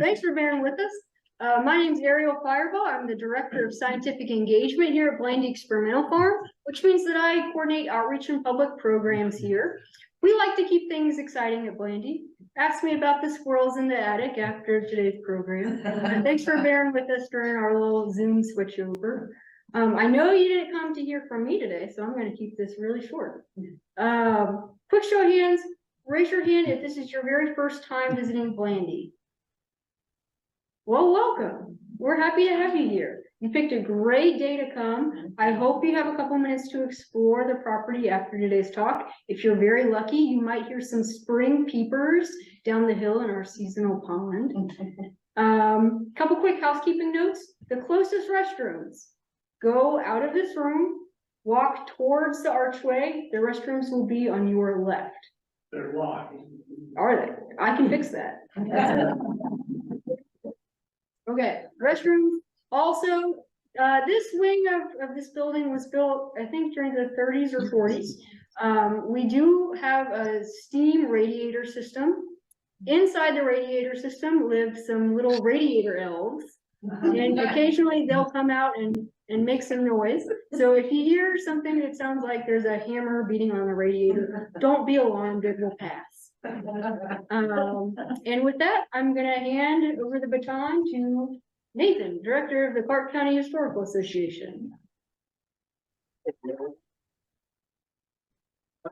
Thanks for bearing with us. My name is Ariel Fireball. I'm the Director of Scientific Engagement here at Blandy Experimental Farm, which means that I coordinate outreach and public programs here. We like to keep things exciting at Blandy. Ask me about the squirrels in the attic after today's program. And thanks for bearing with us during our little Zoom switchover. I know you didn't come to hear from me today, so I'm going to keep this really short. Quick show of hands. Raise your hand if this is your very first time visiting Blandy. Well, welcome. We're happy to have you here. You picked a great day to come. I hope you have a couple minutes to explore the property after today's talk. If you're very lucky, you might hear some spring peepers down the hill in our seasonal pond. Couple quick housekeeping notes. The closest restrooms. Go out of this room, walk towards the archway. The restrooms will be on your left. They're locked. Are they? I can fix that. Okay, restrooms. Also, this wing of this building was built, I think, during the 30s or 40s. We do have a steam radiator system. Inside the radiator system live some little radiator elves, and occasionally they'll come out and make some noise. So if you hear something that sounds like there's a hammer beating on the radiator, don't be alarmed, it will pass. And with that, I'm going to hand over the baton to Nathan, Director of the Clark County Historical Association.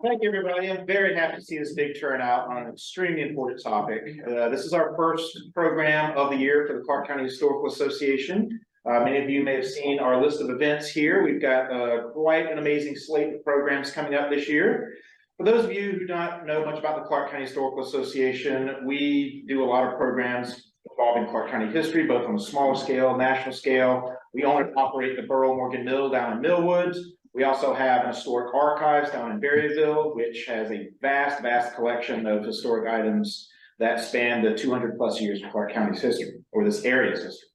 Thank you, everybody. I'm very happy to see this big turnout on an extremely important topic. This is our first program of the year for the Clark County Historical Association. Many of you may have seen our list of events here. We've got quite an amazing slate of programs coming up this year. For those of you who don't know much about the Clark County Historical Association, we do a lot of programs involving Clark County history, both on a smaller scale, national scale. We own and operate the Burrow Morgan Mill down in Millwoods. We also have an historic archives down in Berryville, which has a vast, vast collection of historic items that span the 200+ years of Clark County's history, or this area's history.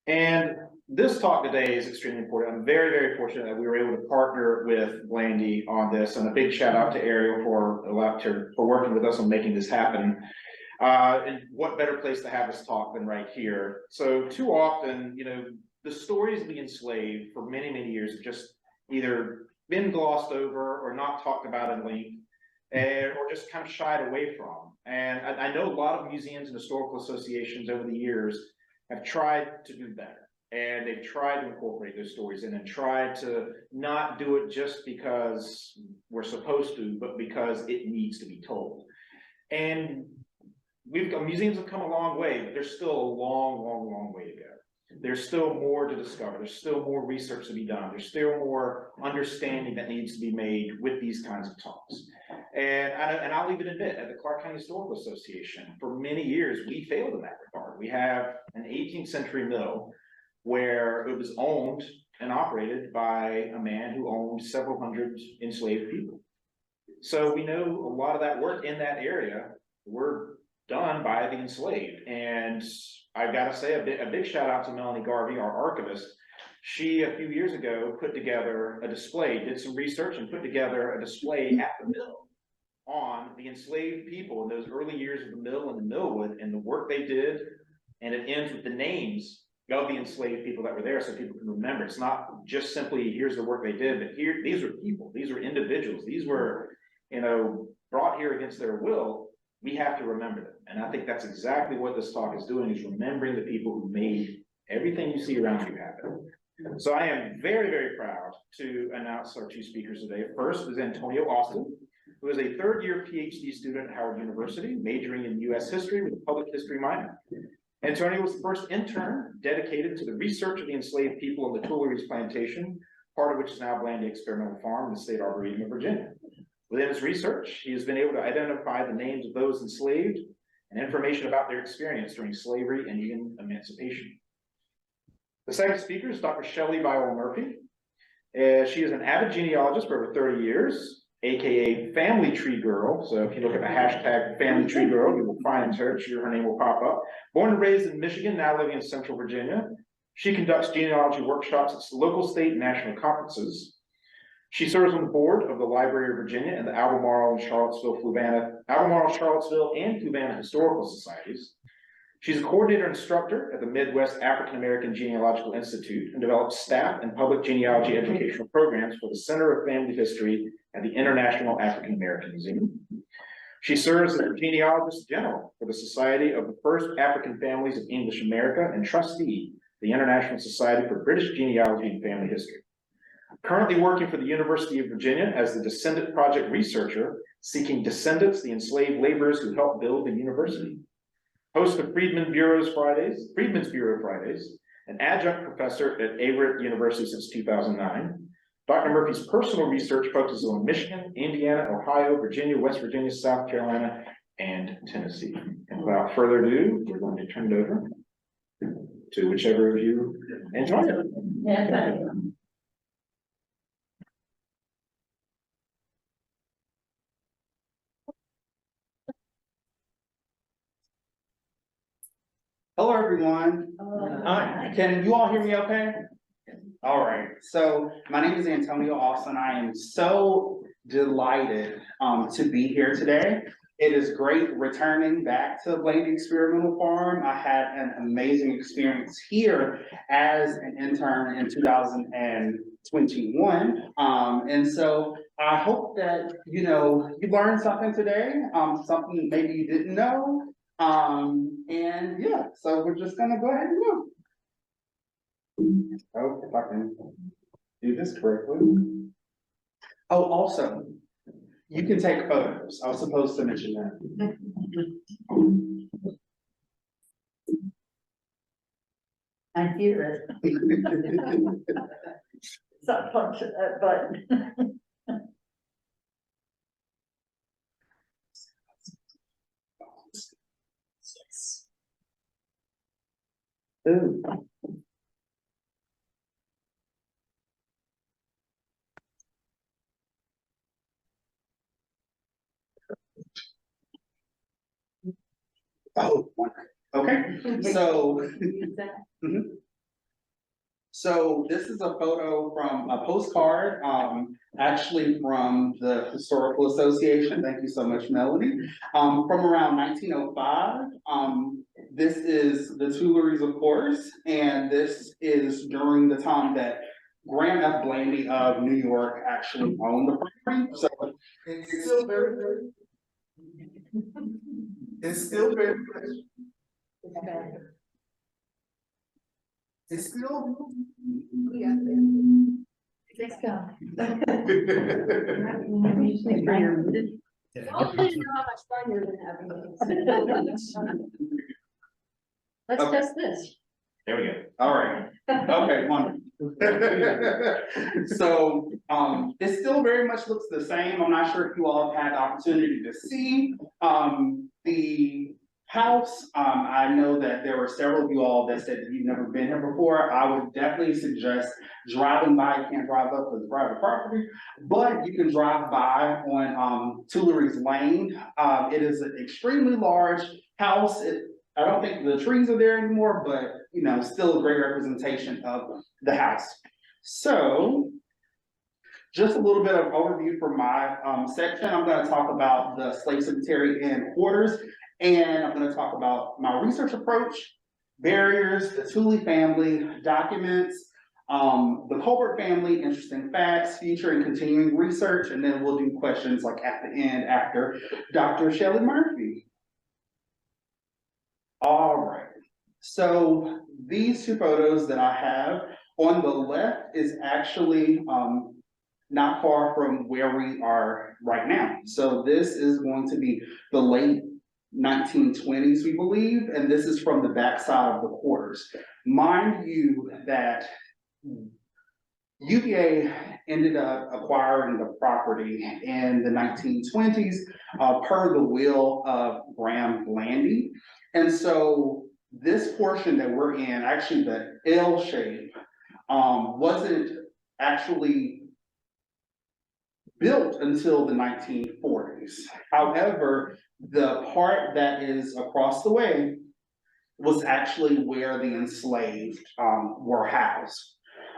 And this talk today is extremely important. I'm very, very fortunate that we were able to partner with Blandy on this, and a big shout out to Ariel for working with us on making this happen. And what better place to have this talk than right here? So too often, you know, the stories of the enslaved for many, many years have just either been glossed over or not talked about in length, or just kind of shied away from. And I know a lot of museums and historical associations over the years have tried to do better. And they've tried to incorporate those stories in and tried to not do it just because we're supposed to, but because it needs to be told. And museums have come a long way, but there's still a long, long, long way to go. There's still more to discover. There's still more research to be done. There's still more understanding that needs to be made with these kinds of talks. And I'll even admit, at the Clark County Historical Association, for many years, we failed in that regard. We have an 18th century mill where it was owned and operated by a man who owned several hundred enslaved people. So we know a lot of that work in that area were done by the enslaved. And I've got to say a big shout out to Melanie Garvey, our archivist. She, a few years ago, put together a display, did some research and put together a display at the mill on the enslaved people in those early years of the mill and the millwood and the work they did. And it ends with the names of the enslaved people that were there so people can remember. It's not just simply, here's the work they did, but here, these are people, these are individuals, these were, you know, brought here against their will. We have to remember them. And I think that's exactly what this talk is doing, is remembering the people who made everything you see around you happen. So I am very, very proud to announce our two speakers today. First is Antonio Austin, who is a third-year Ph.D. student at Howard University, majoring in U.S. history with a public history minor. Antonio was the first intern dedicated to the research of the enslaved people in the Tuleyries Plantation, part of which is now Blandy Experimental Farm in the state Arboretum of Virginia. Within his research, he has been able to identify the names of those enslaved and information about their experience during slavery and even emancipation. The second speaker is Dr. Shelley Viola Murphy. She is an avid genealogist for over 30 years, aka Family Tree Girl. So if you look at the hashtag Family Tree Girl, you will find her, her name will pop up. Born and raised in Michigan, now living in Central Virginia. She conducts genealogy workshops at local, state, and national conferences. She serves on the board of the Library of Virginia and the Albemarle, Charlottesville, and Fluvanna Historical Societies. She's a coordinator instructor at the Midwest African American Genealogical Institute and develops staff and public genealogy educational programs for the Center of Family History at the International African American Museum. She serves as a genealogist general for the Society of the First African Families of English America and trustee of the International Society for British Genealogy and Family History. Currently working for the University of Virginia as the Descendant Project researcher, seeking descendants, the enslaved laborers who helped build the university. Host of Freedmen's Bureau Fridays, an adjunct professor at Arboretum University since 2009. Dr. Murphy's personal research focuses on Michigan, Indiana, Ohio, Virginia, West Virginia, South Carolina, and Tennessee. And without further ado, we're going to turn it over to whichever of you enjoy it. Yeah. Hello, everyone. Hi. Can you all hear me okay? All right. So my name is Antonio Austin. I am so delighted to be here today. It is great returning back to Blandy Experimental Farm. I had an amazing experience here as an intern in 2021. And so I hope that, you learned something today, something maybe you didn't know. And yeah, so we're just gonna go ahead and go. Oh, if I can do this correctly. Oh, also, you can take photos. I was supposed to mention that. I hear it. So punch that button. Ooh. Oh, wonderful. Okay, so. Mhm. So this is a photo from a postcard, actually from the Historical Association. Thank you so much, Melanie. From around 1905. This is the Tuleyries, of course, and this is during the time that Graham F. Blandy of New York actually owned the property. So it's still very, it's still very, it's still. Yeah. Let's go. Y'all didn't know how much fun you're gonna have. Let's Okay. test this. There we go. All right. Okay, wonderful. So, it still very much looks the same. I'm not sure if you all have had the opportunity to see, the house. I know that there were several of you all that said that you've never been here before. I would definitely suggest driving by. You can't drive up because it's private property, but you can drive by on, Tuleyries Lane. It is an extremely large house. I don't think the trees are there anymore, but still a great representation of the house. So just a little bit of overview for my section. I'm going to talk about the slave cemetery and quarters, and I'm going to talk about my research approach, barriers, the Tuley family, documents, the Colbert family, interesting facts, future and continuing research, and then we'll do questions like at the end after Dr. Shelley Murphy. All right, so these two photos that I have on the left is actually not far from where we are right now. So this is going to be the late 1920s, we believe, and this is from the backside of the quarters. Mind you that UVA ended up acquiring the property in the 1920s per the will of Graham Blandy. And so this portion that we're in, actually the L shape, wasn't actually built until the 1940s. However, the part that is across the way was actually where the enslaved were housed.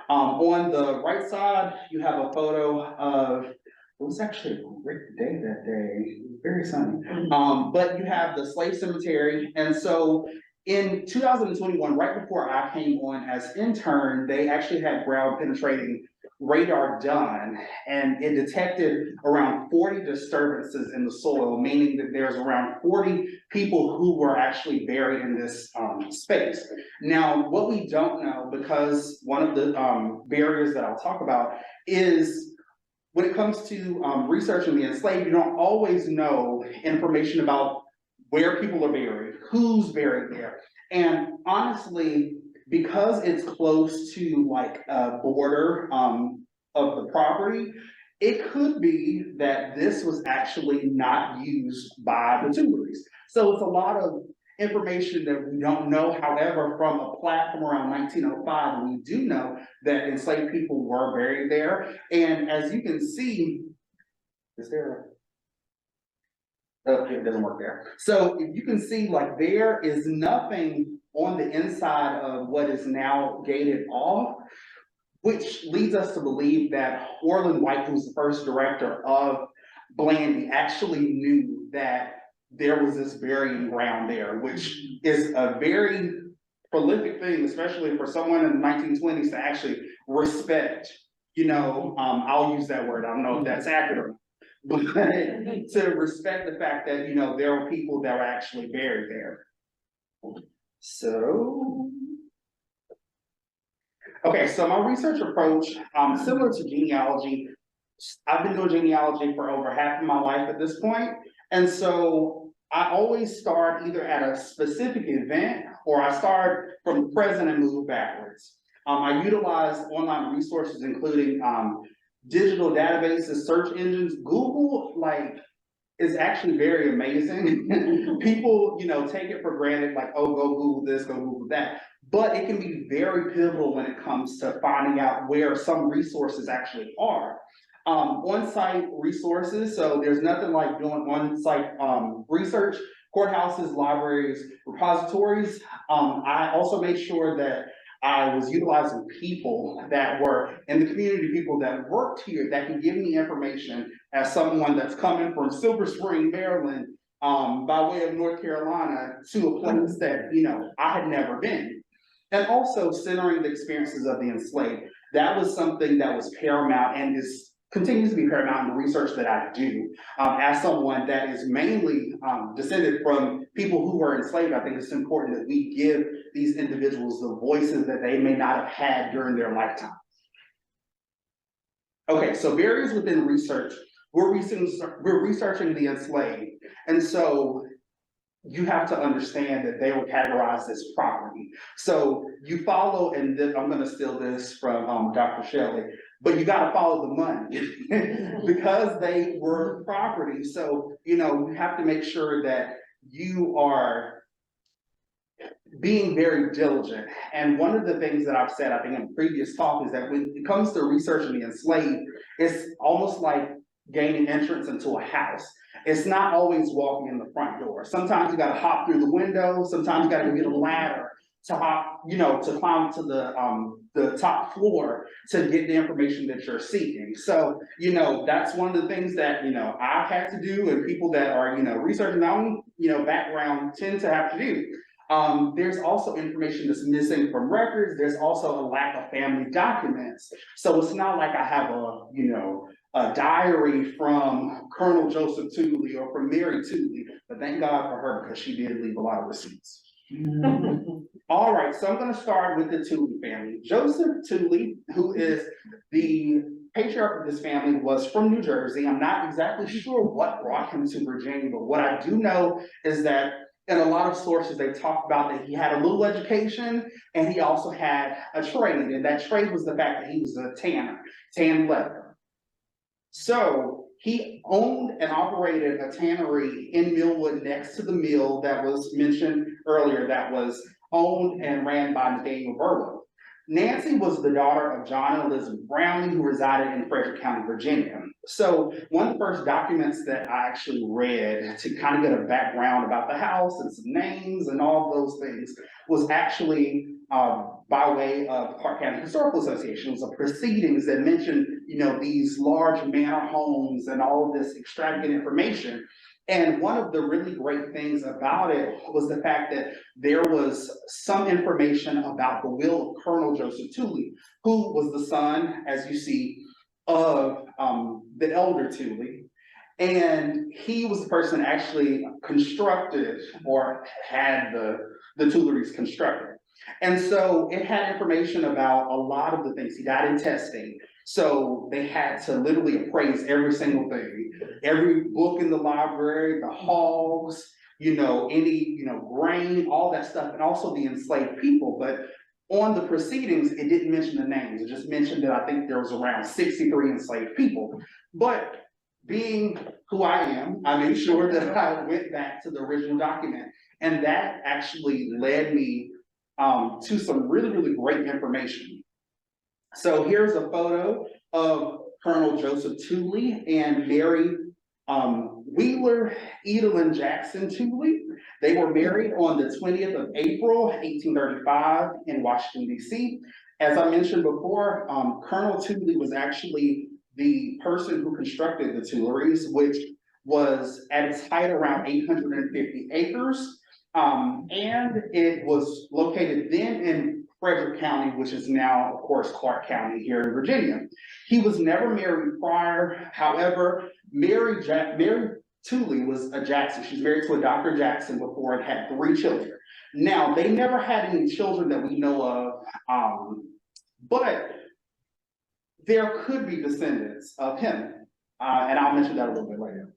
On the right side, you have a photo of, it was actually a great day that day, very sunny. But you have the slave cemetery, and so In 2021, right before I came on as intern, they actually had ground penetrating radar done, and it detected around 40 disturbances in the soil, meaning that there's around 40 people who were actually buried in this space. Now, what we don't know, because one of the barriers that I'll talk about is when it comes to researching the enslaved, you don't always know information about where people are buried, who's buried there. And honestly, because it's close to like a border of the property, it could be that this was actually not used by the Tuleyries. So it's a lot of information that we don't know. However, from a plat from around 1905, we do know that enslaved people were buried there. And as you can see, is there it doesn't work there. So if you can see, like, there is nothing on the inside of what is now gated off, which leads us to believe that Orland White, who was the first director of Blandy, actually knew that there was this burying ground there, which is a very prolific thing, especially for someone in the 1920s to actually respect, I'll use that word, I don't know if that's accurate, but to respect the fact that, there were people that were actually buried there. So, okay, so my research approach, similar to genealogy, I've been doing genealogy for over half of my life at this point. And so I always start either at a specific event or I start from the present and move backwards. I utilize online resources, including digital databases, search engines. Google, is actually very amazing. People, take it for granted, like, oh, go Google this, go Google that. But it can be very pivotal when it comes to finding out where some resources actually are. On-site resources, so there's nothing like doing on-site research, courthouses, libraries, repositories. I also made sure that I was utilizing people that were in the community, people that worked here that can give me information as someone that's coming from Silver Spring, Maryland, by way of North Carolina to a place that, I had never been. And also centering the experiences of the enslaved. That was something that was paramount and continues to be paramount in the research that I do. As someone that is mainly descended from people who were enslaved, I think it's important that we give these individuals the voices that they may not have had during their lifetime. Okay, so barriers within research. We're researching the enslaved. And so you have to understand that they were categorized as property. So you follow, and then I'm gonna steal this from Dr. Shelley, but you gotta follow the money because they were property. So, you have to make sure that you are being very diligent. And one of the things that I've said, I think in a previous talk, is that when it comes to researching the enslaved, it's almost like gaining entrance into a house. It's not always walking in the front door. Sometimes you gotta hop through the window, sometimes you gotta get a ladder to hop, to climb to the top floor to get the information that you're seeking. So, that's one of the things that, I've had to do, and people that are, researching their own, background tend to have to do. There's also information that's missing from records. There's also a lack of family documents. So it's not like I have a diary from Colonel Joseph Tuley or from Mary Tuley, but thank God for her because she did leave a lot of receipts. All right, so I'm going to start with the Tuley family. Joseph Tuley, who is the patriarch of this family, was from New Jersey. I'm not exactly sure what brought him to Virginia, but what I do know is that in a lot of sources, they talk about that he had a little education and he also had a trade. And that trade was the fact that he was a tanner, tanned leather. So he owned and operated a tannery in Millwood next to the mill that was mentioned earlier that was owned and ran by Nathaniel Burlow. Nancy was the daughter of John and Elizabeth Brownlee, who resided in Frederick County, Virginia. So one of the first documents that I actually read to kind of get a background about the house and some names and all of those things was actually by way of Clark County Historical Association. It was a proceedings that mentioned, these large manor homes and all of this extravagant information. And one of the really great things about it was the fact that there was some information about the will of Colonel Joseph Tuley, who was the son, as you see, of the elder Tuley. And he was the person actually constructed or had the Tuleyries constructed. And so it had information about a lot of the things. He died in testing. So they had to literally appraise every single thing, every book in the library, the hogs, any, grain, all that stuff, and also the enslaved people. But on the proceedings, it didn't mention the names. It just mentioned that I think there was around 63 enslaved people. But being who I am, I made sure that I went back to the original document. And that actually led me to some really, really great information. So here's a photo of Colonel Joseph Tuley and Mary Wheeler Edelyn Jackson Tuley. They were married on the 20th of April, 1835 in Washington, D.C. As I mentioned before, Colonel Tuley was actually the person who constructed the Tuleyries, which was at its height around 850 acres. And it was located then in Frederick County, which is now, of course, Clark County here in Virginia. He was never married prior. However, Mary Tuley was a Jackson. She's married to a Dr. Jackson before and had 3 children. Now, they never had any children that we know of, but there could be descendants of him. And I'll mention that a little bit later.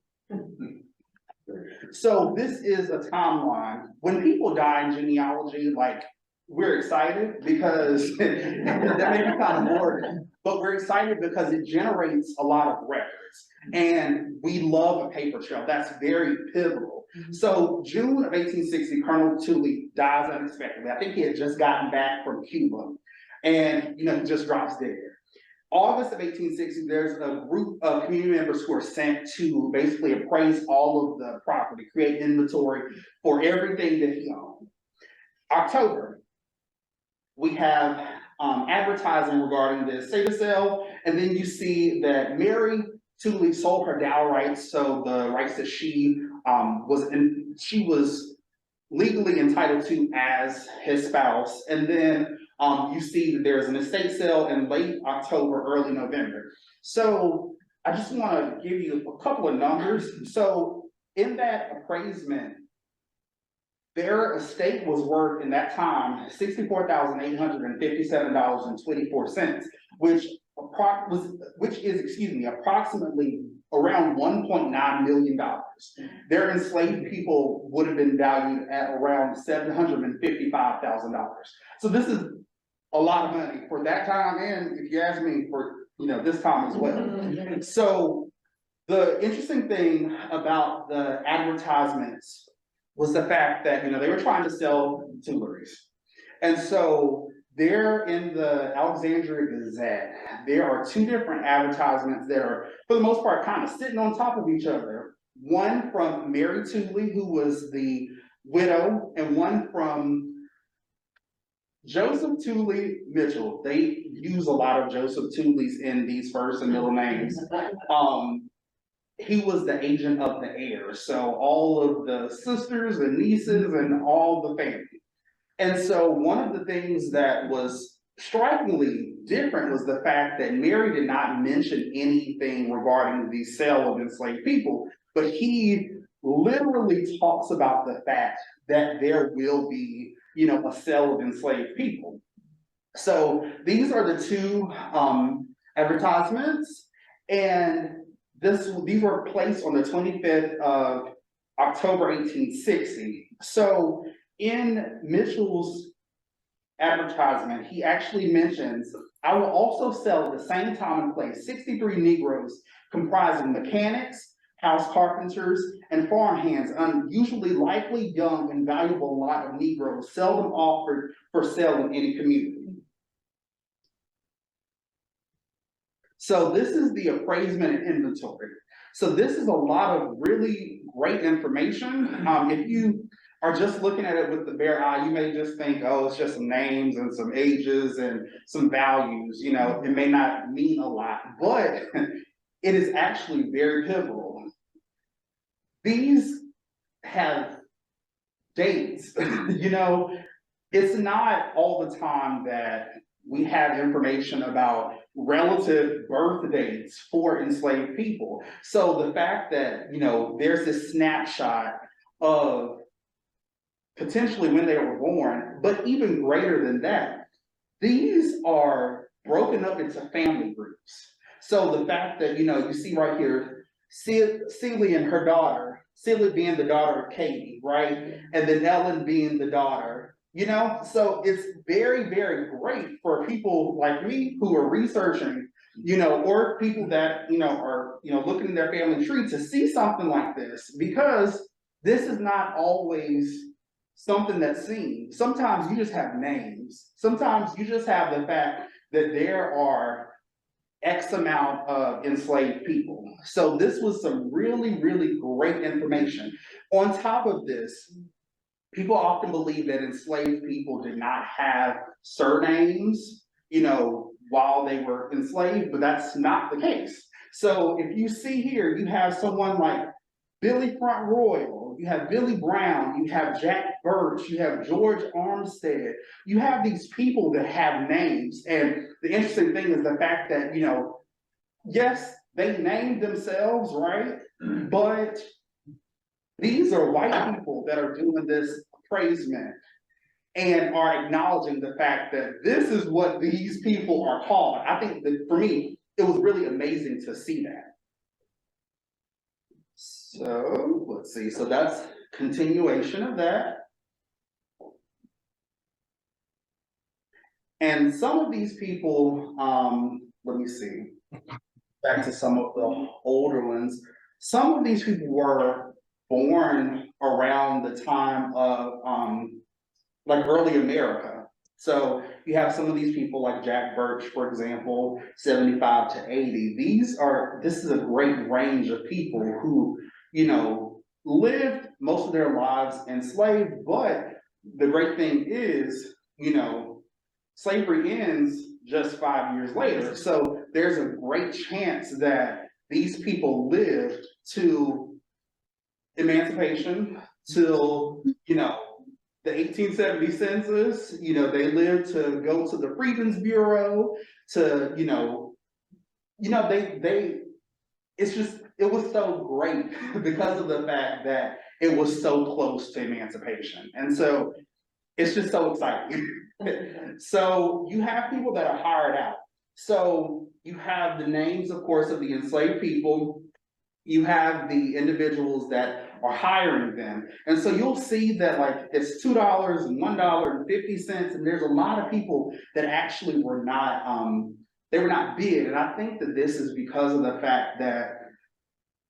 So this is a timeline. When people die in genealogy, like, we're excited because that may be kind of boring, but we're excited because it generates a lot of records. And we love a paper trail. That's very pivotal. So June of 1860, Colonel Tuley dies unexpectedly. I think he had just gotten back from Cuba and, he just drops dead. August of 1860, there's a group of community members who are sent to basically appraise all of the property, create inventory for everything that he owned. October, we have advertising regarding the estate sale, and then you see that Mary Tuley sold her dower rights, so the rights that she was legally entitled to as his spouse, and then you see that there's an estate sale in late October, early November. So I just want to give you a couple of numbers. So in that appraisement, their estate was worth in that time $64,857.24, which is approximately around $1.9 million. Their enslaved people would have been valued at around $755,000. So this is a lot of money for that time, and if you ask me, for this time as well. So the interesting thing about the advertisements was the fact that they were trying to sell Tuleyries. And so there in the Alexandria Gazette, there are 2 different advertisements that are, for the most part, kind of sitting on top of each other. One from Mary Tuley, who was the widow, and one from Joseph Tuley Mitchell. They use a lot of Joseph Tuleys in these first and middle names. He was the agent of the heir, so all of the sisters and nieces and all the family. And so one of the things that was strikingly different was the fact that Mary did not mention anything regarding the sale of enslaved people, but he literally talks about the fact that there will be, a sale of enslaved people. So these are the 2 advertisements, and these were placed on the 25th of October, 1860. So in Mitchell's advertisement, he actually mentions, I will also sell at the same time and place 63 Negroes comprising mechanics, house carpenters, and farm hands, unusually likely, young, and valuable lot of Negroes, seldom offered for sale in any community. So this is the appraisement and inventory. So this is a lot of really great information. If you are just looking at it with the bare eye, you may just think, oh, it's just some names and some ages and some values, it may not mean a lot, but it is actually very pivotal. these have dates, you know, it's not all the time that we have information about relative birth dates for enslaved people. So the fact that, you know, there's this snapshot of potentially when they were born, but even greater than that, these are broken up into family groups. So the fact that, you know, you see right here, Celie and her daughter, Celie being the daughter of Katie, right? And then Ellen being the daughter, you know? So it's very, very great for people like me who are researching, you know, or people that, you know, are, you know, looking in their family tree to see something like this, because this is not always something that's seen. Sometimes you just have names. Sometimes you just have the fact that there are X amount of enslaved people. So this was some really, really great information. On top of this, people often believe that enslaved people did not have surnames, you know, while they were enslaved, but that's not the case. So if you see here, you have someone like Billy Front Royal, you have Billy Brown, you have Jack Birch, you have George Armstead, you have these people that have names. And the interesting thing is the fact that, you know, yes, they named themselves, right? But these are white people that are doing this appraisement and are acknowledging the fact that this is what these people are called. I think that for me, it was really amazing to see that. So let's see, so that's continuation of that. And some of these people, let me see, back to some of the older ones. Some of these people were born around the time of like early America. So you have some of these people like Jack Birch, for example, 75 to 80. This is a great range of people who, you know, lived most of their lives enslaved, but the great thing is, you know, slavery ends just 5 years later. So there's a great chance that these people lived to emancipation, till, you know, the 1870 census, you know, they lived to go to the Freedmen's Bureau, to, it was so great because of the fact that it was so close to emancipation. And so it's just so exciting. So you have people that are hired out. So you have the names, of course, of the enslaved people. You have the individuals that are hiring them. And so you'll see that like it's $2 and $1.50, and there's a lot of people that actually were not bid. And I think that this is because of the fact that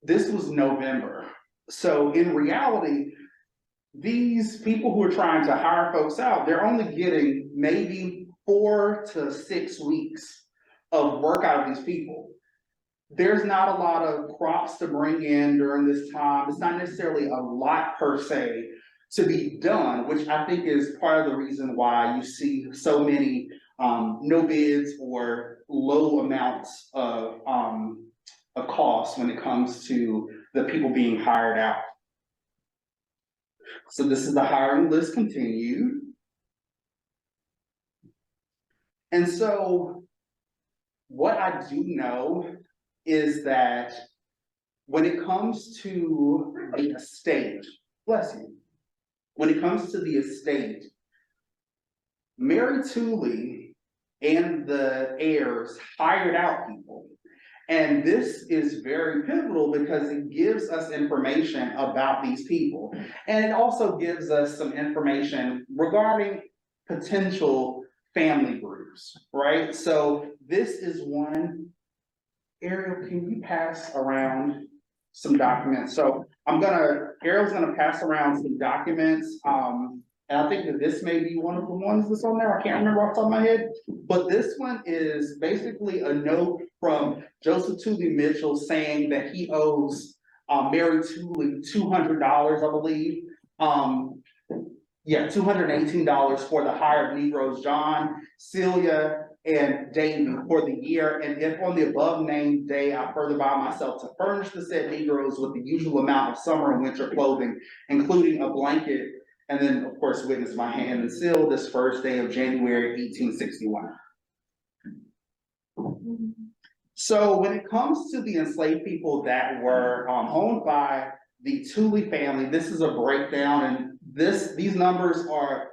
this was November. So in reality, these people who are trying to hire folks out, they're only getting maybe 4 to 6 weeks of work out of these people. There's not a lot of crops to bring in during this time. It's not necessarily a lot per se to be done, which I think is part of the reason why you see so many no bids or low amounts of cost when it comes to the people being hired out. So this is the hiring list continued. And so what I do know is that when it comes to the estate, bless you, when it comes to the estate, Mary Tuley and the heirs hired out people. And this is very pivotal because it gives us information about these people. And it also gives us some information regarding potential family groups, right? So this is one. Ariel, can you pass around some documents? So Ariel's gonna pass around some documents. And I think that this may be one of the ones that's on there. I can't remember off the top of my head. But this one is basically a note from Joseph Tuley Mitchell saying that he owes Mary Tuley $200, I believe. $218 for the hire of Negroes, John, Celia, and Davy for the year, and if on the above named day I further bound myself to furnish the said Negroes with the usual amount of summer and winter clothing, including a blanket, and then, of course, witness my hand and seal this first day of January 1861. So when it comes to the enslaved people that were owned by the Tuley family, this is a breakdown, and these numbers are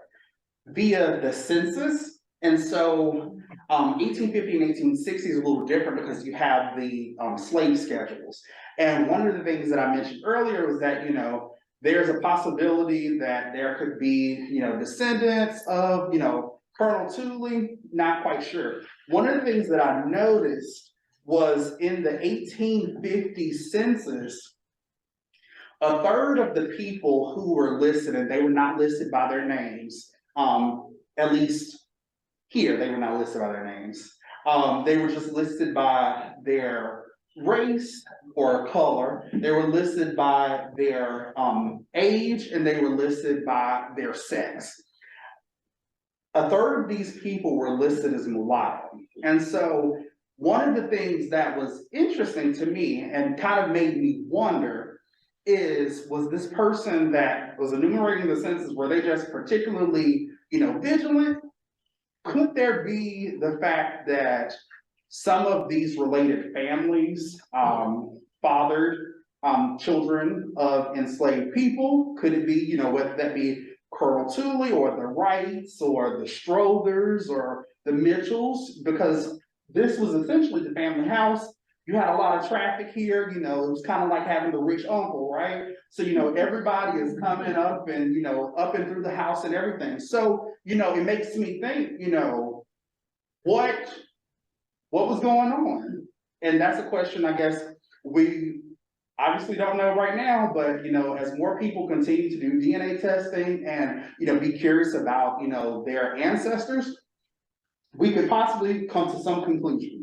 via the census. And so 1850 and 1860 is a little different because you have the slave schedules. And one of the things that I mentioned earlier was that, you know, there's a possibility that there could be, you know, descendants of, you know, Colonel Tuley, not quite sure. One of the things that I noticed was in the 1850 census, a third of the people who were listed, and they were not listed by their names, at least here, they were not listed by their names. They were just listed by their race or color. They were listed by their age, and they were listed by their sex. A third of these people were listed as mulatto. And so one of the things that was interesting to me and kind of made me wonder was this person that was enumerating the census, were they just particularly, you know, vigilant? Could there be the fact that some of these related families fathered children of enslaved people? Could it be, you know, whether that be Colonel Tuley or the Wrights or the Strothers or the Mitchells? Because this was essentially the family house. You had a lot of traffic here, you know, it was kind of like having the rich uncle, right? So, you know, everybody is coming up and, you know, up and through the house and everything. So, you know, it makes me think, you know, what was going on? And that's a question I guess we obviously don't know right now, but, you know, as more people continue to do DNA testing and, you know, be curious about, you know, their ancestors, we could possibly come to some conclusion.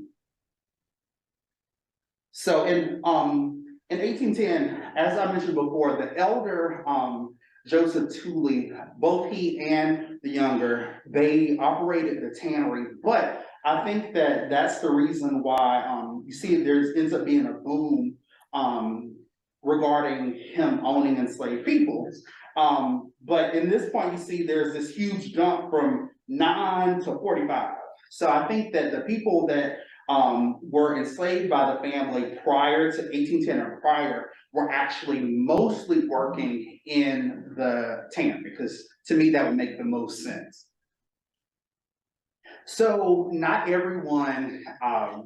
So in 1810, as I mentioned before, the elder Joseph Tuley, both he and the younger, they operated the tannery, but I think that that's the reason why you see there ends up being a boom regarding him owning enslaved people. But in this point, you see there's this huge jump from 9 to 45. So I think that the people that were enslaved by the family prior to 1810 or prior were actually mostly working in the tannery, because to me that would make the most sense. So not everyone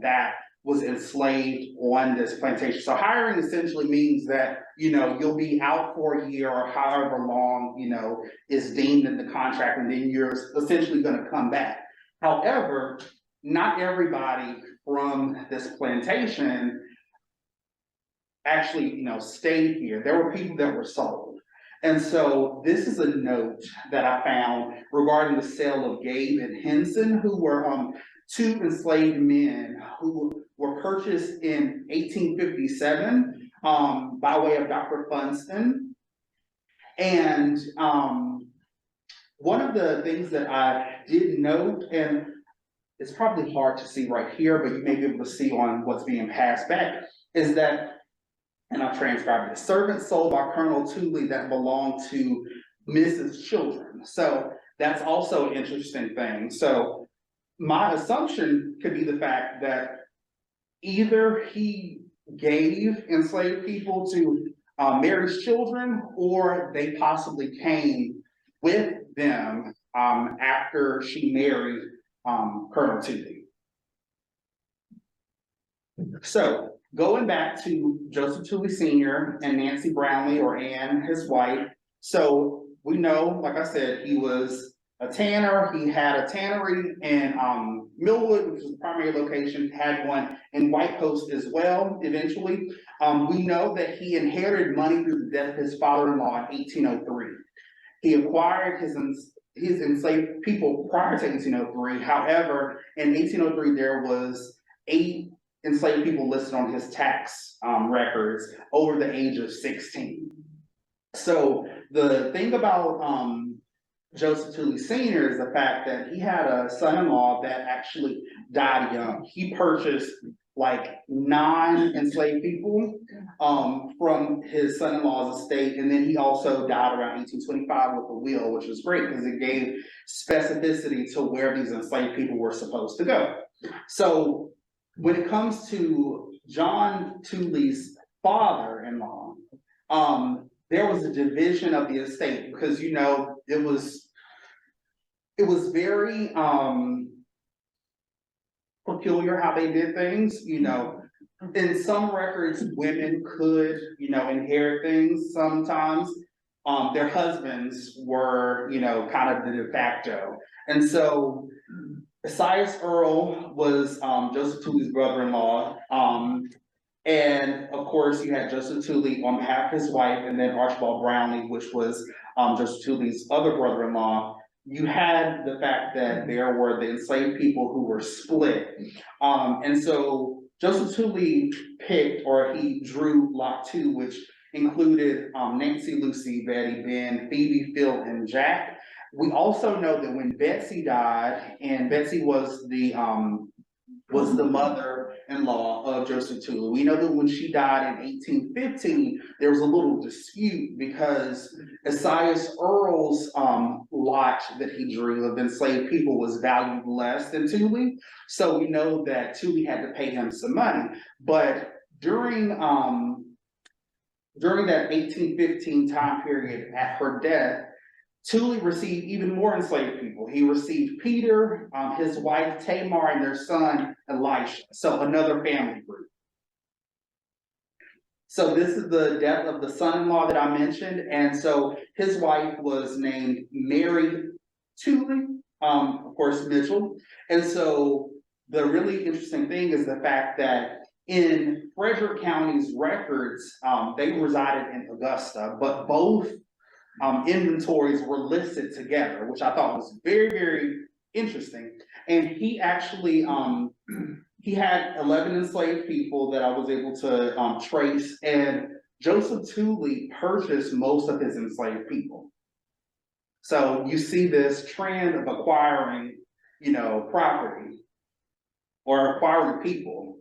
that was enslaved on this plantation. So hiring essentially means that, you know, you'll be out for a year or however long, you know, is deemed in the contract, and then you're essentially going to come back. However, not everybody from this plantation actually, you know, stayed here. There were people that were sold. And so this is a note that I found regarding the sale of Gabe and Henson, who were two enslaved men who were purchased in 1857 by way of Dr. Funston. And one of the things that I did note, and it's probably hard to see right here, but you may be able to see on what's being passed back, is that, and I'll transcribe it, servants sold by Colonel Tuley that belonged to Mrs. Children. So that's also an interesting thing. So my assumption could be the fact that either he gave enslaved people to Mary's children, or they possibly came with them after she married Colonel Tuley. So going back to Joseph Tuley Sr. and Nancy Brownlee, or Ann, his wife. So we know, like I said, he was a tanner. He had a tannery in Millwood, which was the primary location, had one in White Post as well, eventually. We know that he inherited money through the death of his father-in-law in 1803. He acquired his enslaved people prior to 1803. However, in 1803, there was 8 enslaved people listed on his tax records over the age of 16. So the thing about Joseph Tuley Sr. is the fact that he had a son-in-law that actually died young. He purchased like 9 enslaved people from his son-in-law's estate, and then he also died around 1825 with a will, which was great because it gave specificity to where these enslaved people were supposed to go. So when it comes to John Tuley's father-in-law, there was a division of the estate because, you know, it was very peculiar how they did things. You know, in some records, women could, you know, inherit things sometimes. Their husbands were, you know, kind of the de facto. And so Esaias Earl was Joseph Tuley's brother-in-law. And of course, you had Joseph Tuley on behalf of his wife, and then Archibald Brownlee, which was Joseph Tuley's other brother-in-law. You had the fact that there were the enslaved people who were split. And so Joseph Tuley picked, or he drew lot 2, which included Nancy, Lucy, Betty, Ben, Phoebe, Phil, and Jack. We also know that when Betsy died, and Betsy was the mother-in-law of Joseph Tuley. We know that when she died in 1815, there was a little dispute because Esaias Earl's lot that he drew of enslaved people was valued less than Tuley. So we know that Tuley had to pay him some money. But during that 1815 time period at her death, Tuley received even more enslaved people. He received Peter, his wife Tamar, and their son Elisha. So another family group. So this is the death of the son-in-law that I mentioned. And so his wife was named Mary Tuley, of course, Mitchell. And so the really interesting thing is the fact that in Frederick County's records, they resided in Augusta, but both inventories were listed together, which I thought was very, very interesting. And he actually, he had 11 enslaved people that I was able to trace, and Joseph Tuley purchased most of his enslaved people. So you see this trend of acquiring, you know, property or acquiring people.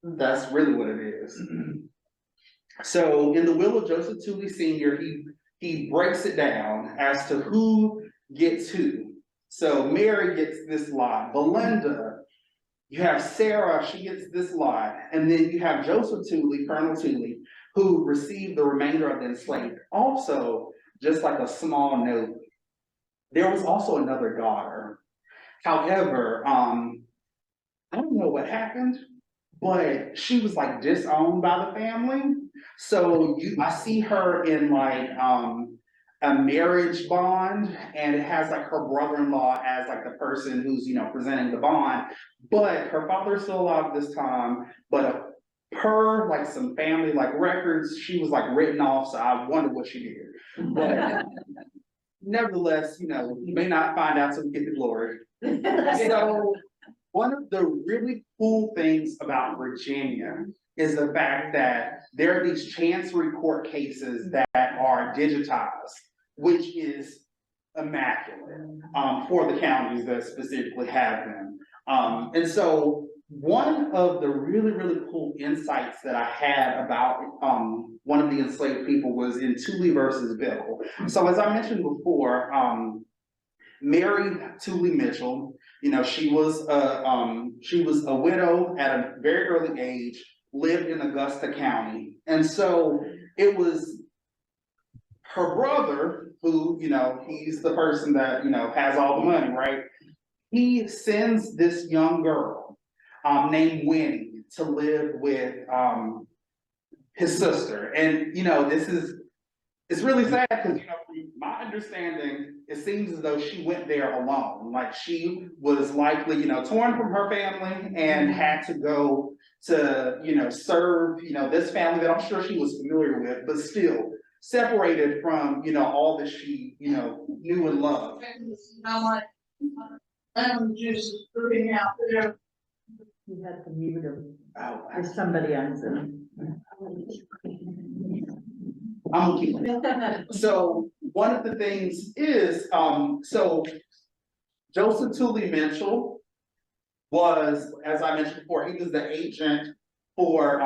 That's really what it is. So in the will of Joseph Tuley Sr., he breaks it down as to who gets who. So Mary gets this lot. Belinda, you have Sarah, she gets this lot. And then you have Joseph Tuley, Colonel Tuley, who received the remainder of the enslaved. Also, just like a small note, there was also another daughter. However, I don't know what happened, but she was like disowned by the family. So I see her in like a marriage bond, and it has like her brother-in-law as like the person who's, you know, presenting the bond. But her father's still alive at this time, but per like some family like records, she was like written off. So I wonder what she did. But nevertheless, you know, you may not find out till we get the glory. So one of the really cool things about Virginia is the fact that there are these chancery court cases that are digitized, which is immaculate for the counties that specifically have them. And so one of the really, really cool insights that I had about one of the enslaved people was in Tuley versus Bill. So as I mentioned before, Mary Tuley Mitchell, you know, she was a widow at a very early age, lived in Augusta County. And so it was her brother who, you know, he's the person that, you know, has all the money, right? He sends this young girl named Winnie to live with his sister. And, you know, it's really sad because, you know, from my understanding, it seems as though she went there alone. Like she was likely, you know, torn from her family and had to go to, you know, serve, you know, this family that I'm sure she was familiar with, but still separated from, you know, all that she, you know, knew and loved. I'm just putting out there. You have to mute him. Oh, There's somebody on Zoom. I'm gonna keep it. So one of the things is, so Joseph Tuley Mitchell was, as I mentioned before, he was the agent for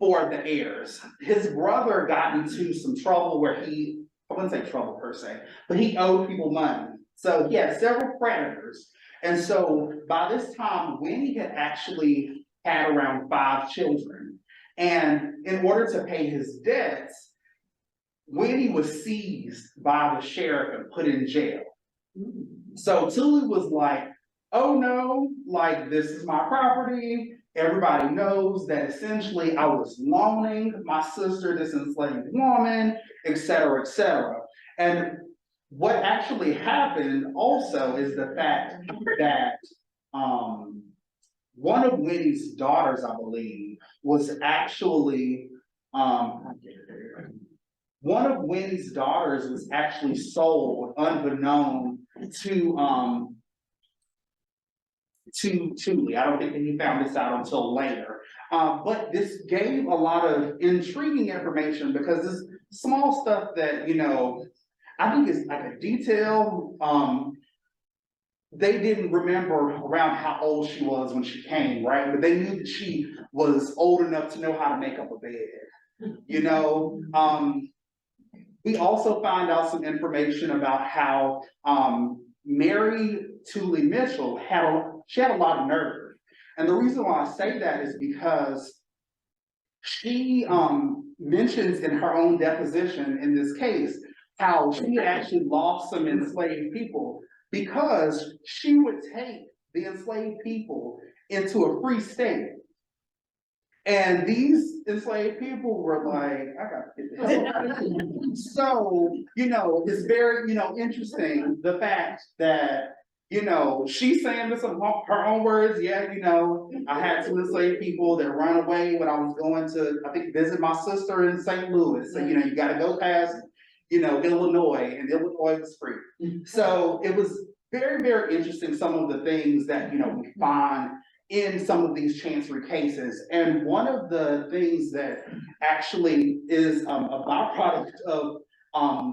the heirs. His brother got into some trouble where I wouldn't say trouble per se, but he owed people money. So he had several creditors. And so by this time, Winnie had actually had around 5 children. And in order to pay his debts, Winnie was seized by the sheriff and put in jail. So Tuley was like, oh no, like this is my property. Everybody knows that essentially I was loaning my sister, this enslaved woman, et cetera, et cetera. And what actually happened also is the fact that one of Winnie's daughters, I believe, was actually one of Winnie's daughters was actually sold unbeknown to Tuley. I don't think that he found this out until later. But this gave a lot of intriguing information because this small stuff that, you know, I think is like a detail. They didn't remember around how old she was when she came, right? But they knew that she was old enough to know how to make up a bed, you know? We also find out some information about how Mary Tuley Mitchell had a lot of nerve. And the reason why I say that is because she mentions in her own deposition in this case how she actually lost some enslaved people because she would take the enslaved people into a free state. And these enslaved people were like, I gotta get this. So, you know, it's very, you know, interesting, the fact that, you know, she's saying this in her own words. Yeah, you know, I had some enslaved people that ran away when I was going to, I think, visit my sister in St. Louis. So, you know, you gotta go past, you know, Illinois, and Illinois was free. So it was very, very interesting, some of the things that, you know, we find in some of these chancery cases. And one of the things that actually is a byproduct of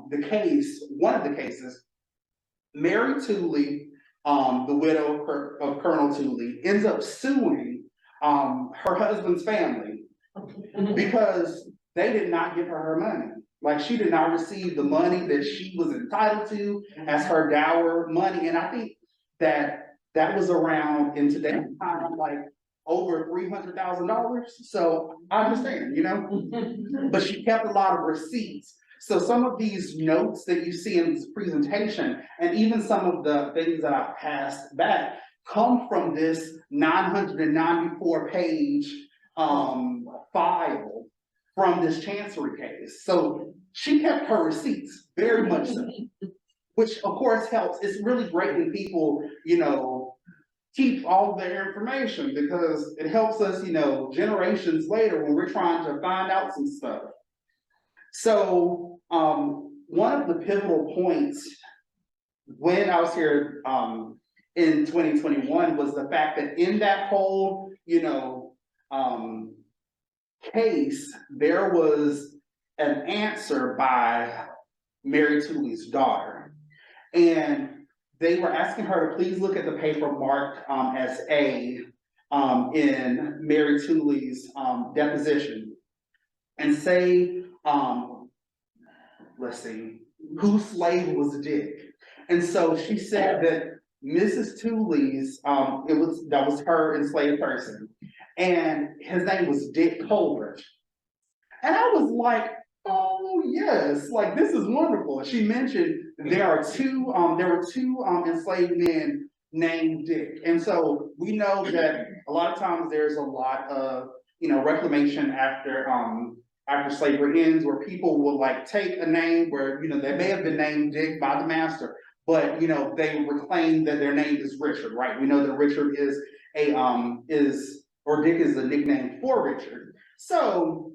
the case, one of the cases, Mary Tuley, the widow of Colonel Tuley, ends up suing her husband's family because they did not give her her money. Like, she did not receive the money that she was entitled to as her dower money. And I think that that was around in today's time, like over $300,000. So I understand, you know, but she kept a lot of receipts. So some of these notes that you see in this presentation, and even some of the things that I passed back, come from this 994 page file from this chancery case. So she kept her receipts, very much so, which of course helps. It's really great when people, you know, keep all their information, because it helps us, you know, generations later when we're trying to find out some stuff. So one of the pivotal points when I was here in 2021 was the fact that in that whole, you know, case, there was an answer by Mary Tuley's daughter. And they were asking her to please look at the paper marked as A in Mary Tuley's deposition and say, let's see, whose slave was Dick? And so she said that Mrs. Tuley's, that was her enslaved person, and his name was Dick Coleridge. And I was like, oh yes, like this is wonderful. She mentioned there were two enslaved men named Dick. And so we know that a lot of times there's a lot of, you know, reclamation after slavery ends, where people will like take a name where, you know, they may have been named Dick by the master, but, you know, they reclaim that their name is Richard, right? We know that Richard is or Dick is a nickname for Richard. So,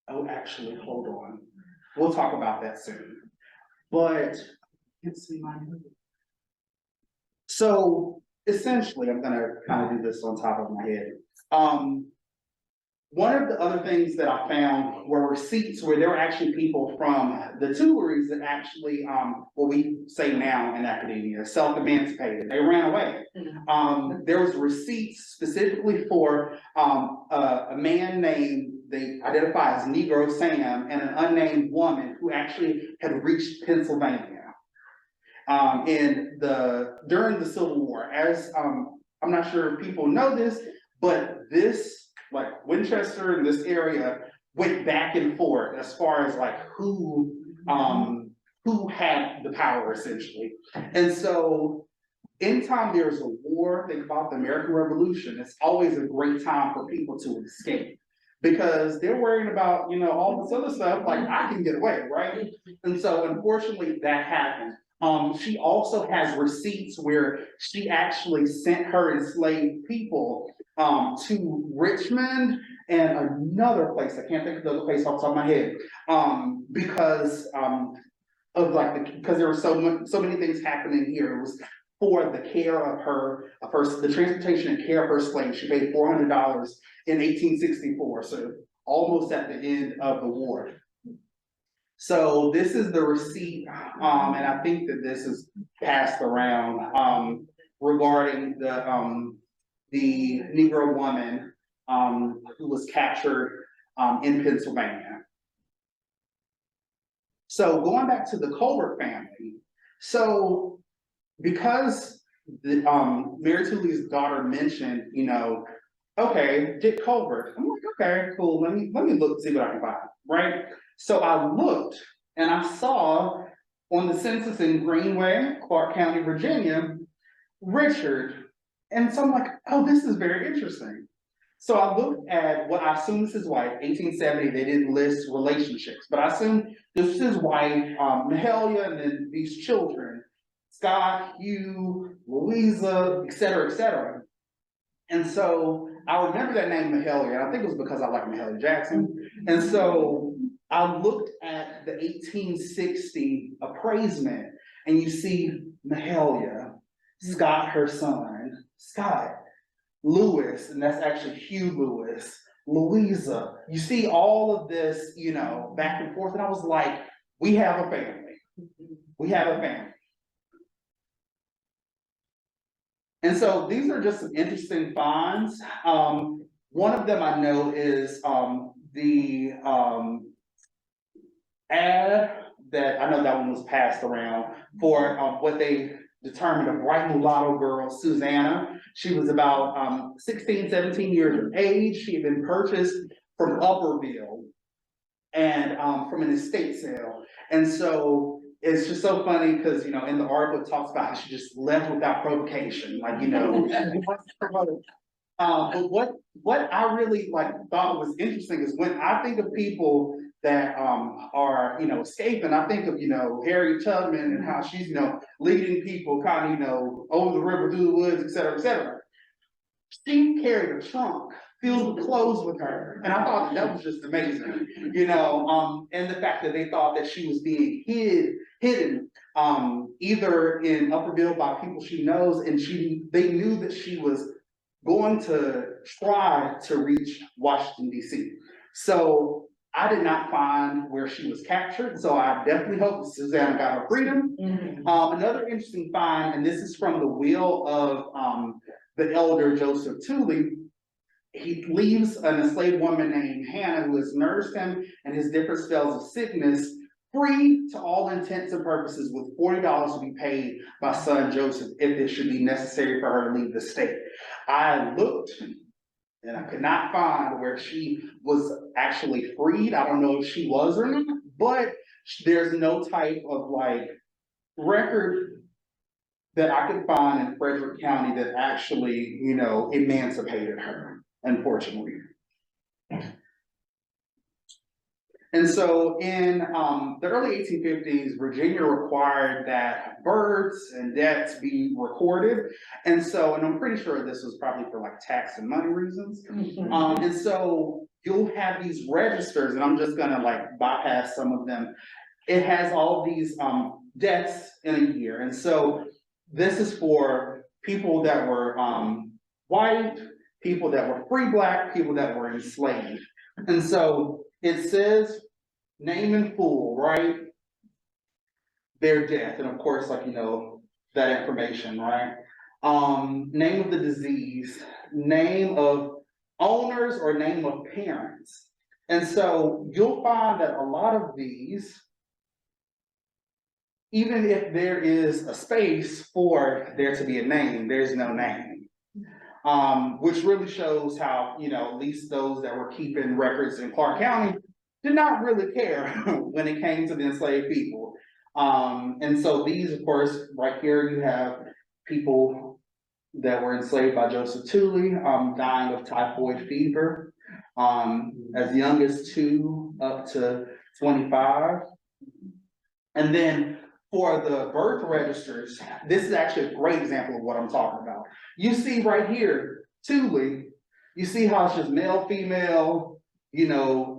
oh, actually, hold on. We'll talk about that soon. But let's see my. So essentially, I'm gonna kind of do this on top of my head. one of the other things that I found were receipts where there were actually people from the Tuleyries that actually, what we say now in academia, self-emancipated. They ran away. There was receipts specifically for a man named, they identify as Negro Sam, and an unnamed woman who actually had reached Pennsylvania during the Civil War. As I'm not sure if people know this, but this, like Winchester and this area, went back and forth as far as like who had the power essentially. And so anytime there's a war, think about the American Revolution, it's always a great time for people to escape. Because they're worrying about, you know, all this other stuff, like I can get away, right? And so unfortunately that happened. She also has receipts where she actually sent her enslaved people to Richmond and another place. I can't think of the other place off the top of my head. Because because there were so many things happening here. It was for the care of the transportation and care of her slaves. She paid $400 in 1864, so almost at the end of the war. So this is the receipt, and I think that this is passed around regarding the Negro woman who was captured in Pennsylvania. So going back to the Colbert family, so because Mary Tuley's daughter mentioned, you know, okay, Dick Colbert. I'm like, okay, cool. Let me look, see what I can find, right? So I looked and I saw on the census in Greenway, Clark County, Virginia, Richard. And so I'm like, oh, this is very interesting. So I looked at what I assume is his wife, 1870, they didn't list relationships, but I assume this is his wife, Mahalia, and then these children, Scott, Hugh, Louisa, et cetera, et cetera. And so I remember that name Mahalia. I think it was because I like Mahalia Jackson. And so I looked at the 1860 appraisement and you see Mahalia, Scott, her son, Scott, Lewis, and that's actually Hugh Lewis, Louisa. You see all of this, you know, back and forth. And I was like, we have a family. We have a family. And so these are just some interesting finds. One of them I know is the ad that I know that one was passed around for what they determined a bright mulatto girl, Susanna. She was about 16, 17 years of age. She had been purchased from Upperville and from an estate sale. And so it's just so funny because, you know, in the article it talks about how she just left without provocation, like, you know. But what I really like thought was interesting is when I think of people that are, you know, escaping, I think of, you know, Harriet Tubman and how she's, you know, leading people kind of, you know, over the river, through the woods, et cetera, et cetera. She carried a trunk filled with clothes with her. And I thought that was just amazing, you know, and the fact that they thought that she was being hidden either in Upperville by people she knows, and they knew that she was going to try to reach Washington, D.C. So I did not find where she was captured, so I definitely hope that Susanna got her freedom. Another interesting find, and this is from the will of the elder Joseph Tuley. He leaves an enslaved woman named Hannah who has nursed him and his different spells of sickness, free to all intents and purposes, with $40 to be paid by son Joseph if it should be necessary for her to leave the state. I looked and I could not find where she was actually freed. I don't know if she was or not, but there's no type of like record that I could find in Frederick County that actually, you know, emancipated her, unfortunately. And so in the early 1850s, Virginia required that births and deaths be recorded. And so, and I'm pretty sure this was probably for like tax and money reasons. And so you'll have these registers, and I'm just gonna like bypass some of them. It has all these deaths in a year. And so this is for people that were white, people that were free black, people that were enslaved. And so it says, name in full, right? Their death, and of course, like, that information, right? Name of the disease, name of owners or name of parents. And so you'll find that a lot of these, even if there is a space for there to be a name, there's no name. Which really shows how, at least those that were keeping records in Clark County did not really care when it came to the enslaved people. And so these, of course, right here, you have people that were enslaved by Joseph Tuley, dying of typhoid fever, as young as 2 up to 25. And then for the birth registers, this is actually a great example of what I'm talking about. You see right here, Tuley, you see how it's just male, female,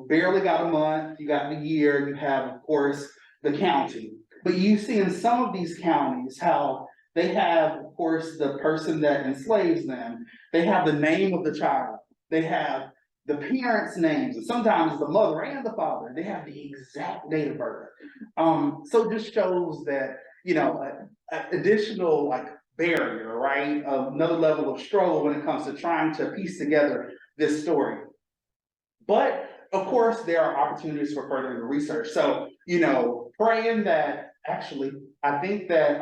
barely got a month, you got the year, you have, of course, the county. But you see in some of these counties how they have, of course, the person that enslaves them, they have the name of the child, they have the parents' names, and sometimes the mother and the father, they have the exact date of birth. So it just shows that, additional barrier, right? Another level of struggle when it comes to trying to piece together this story. But of course, there are opportunities for further research. So, praying that actually, I think that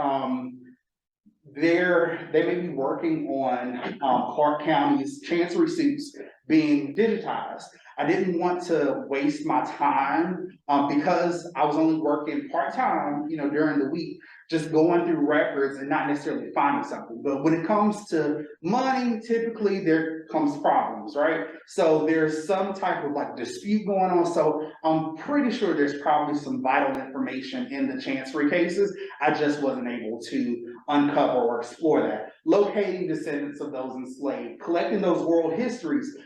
they may be working on Clark County's chancery suits being digitized. I didn't want to waste my time because I was only working part-time, during the week, just going through records and not necessarily finding something. But when it comes to money, typically there comes problems, right? So there's some type of dispute going on. So I'm pretty sure there's probably some vital information in the chancery cases. I just wasn't able to uncover or explore that. Locating descendants of those enslaved, collecting those oral histories,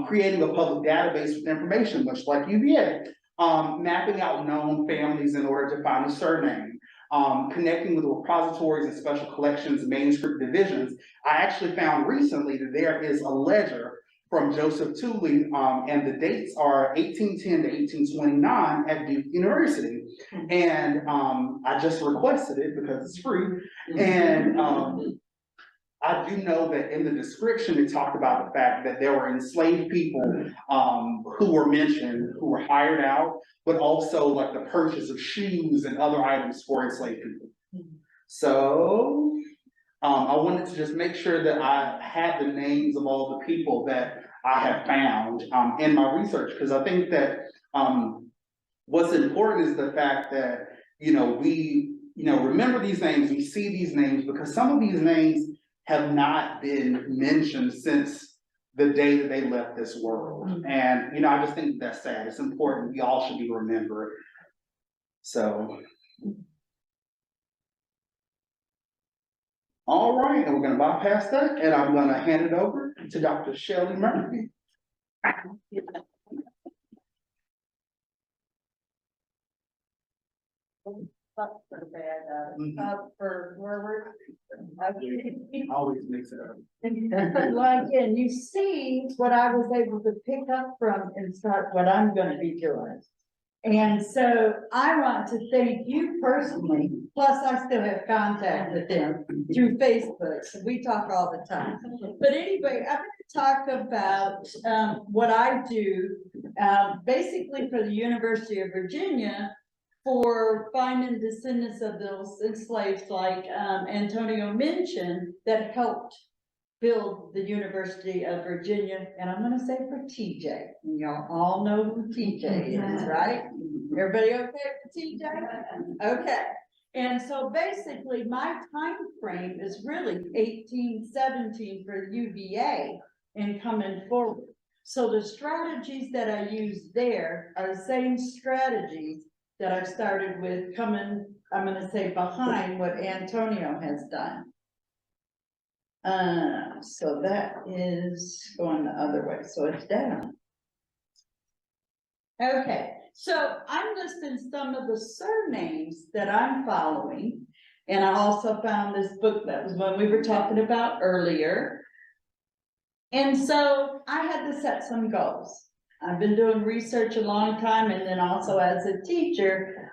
creating a public database with information, much like UVA, mapping out known families in order to find a surname, connecting with repositories and special collections and manuscript divisions. I actually found recently that there is a ledger from Joseph Tuley, and the dates are 1810 to 1829 at Duke University. And I just requested it because it's free. And I do know that in the description, it talked about the fact that there were enslaved people who were mentioned, who were hired out, but also the purchase of shoes and other items for enslaved people. So I wanted to just make sure that I had the names of all the people that I have found in my research, because I think that what's important is the fact that, we, remember these names, we see these names, because some of these names have not been mentioned since the day that they left this world. And, I just think that's sad. It's important. We all should be remembered. So. All right, and we're gonna bypass that, and I'm gonna hand it over to Dr. Shelley Murphy. For where we're. Always mix it up. Well, again, you see what I was able to pick up from and start what I'm gonna be doing. And so I want to thank you personally, plus I still have contact with them through Facebook, so we talk all the time. But anyway, I'm gonna talk about what I do, basically for the University of Virginia, for finding descendants of those enslaved, like Antonio mentioned, that helped build the University of Virginia, and I'm gonna say for TJ. Y'all all know who TJ is, right? Everybody okay with TJ? Okay. And so basically my time frame is really 1817 for UVA and coming forward. So the strategies that I use there are the same strategies that I've started with coming, I'm gonna say behind what Antonio has done. So that is going the other way, so it's down. Okay, so I'm listing some of the surnames that I'm following, and I also found this book that was one we were talking about earlier. And so I had to set some goals. I've been doing research a long time, and then also as a teacher,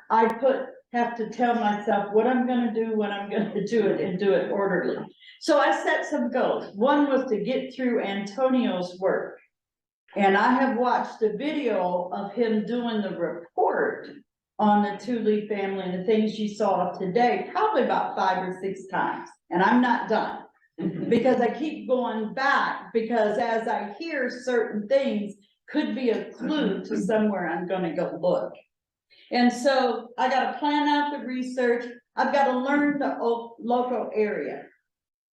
have to tell myself what I'm gonna do, when I'm gonna do it, and do it orderly. So I set some goals. One was to get through Antonio's work. And I have watched a video of him doing the report on the Tuley family and the things you saw today, probably about 5 or 6 times. And I'm not done. Because I keep going back, because as I hear certain things, could be a clue to somewhere I'm gonna go look. And so I gotta plan out the research, I've gotta learn the local area.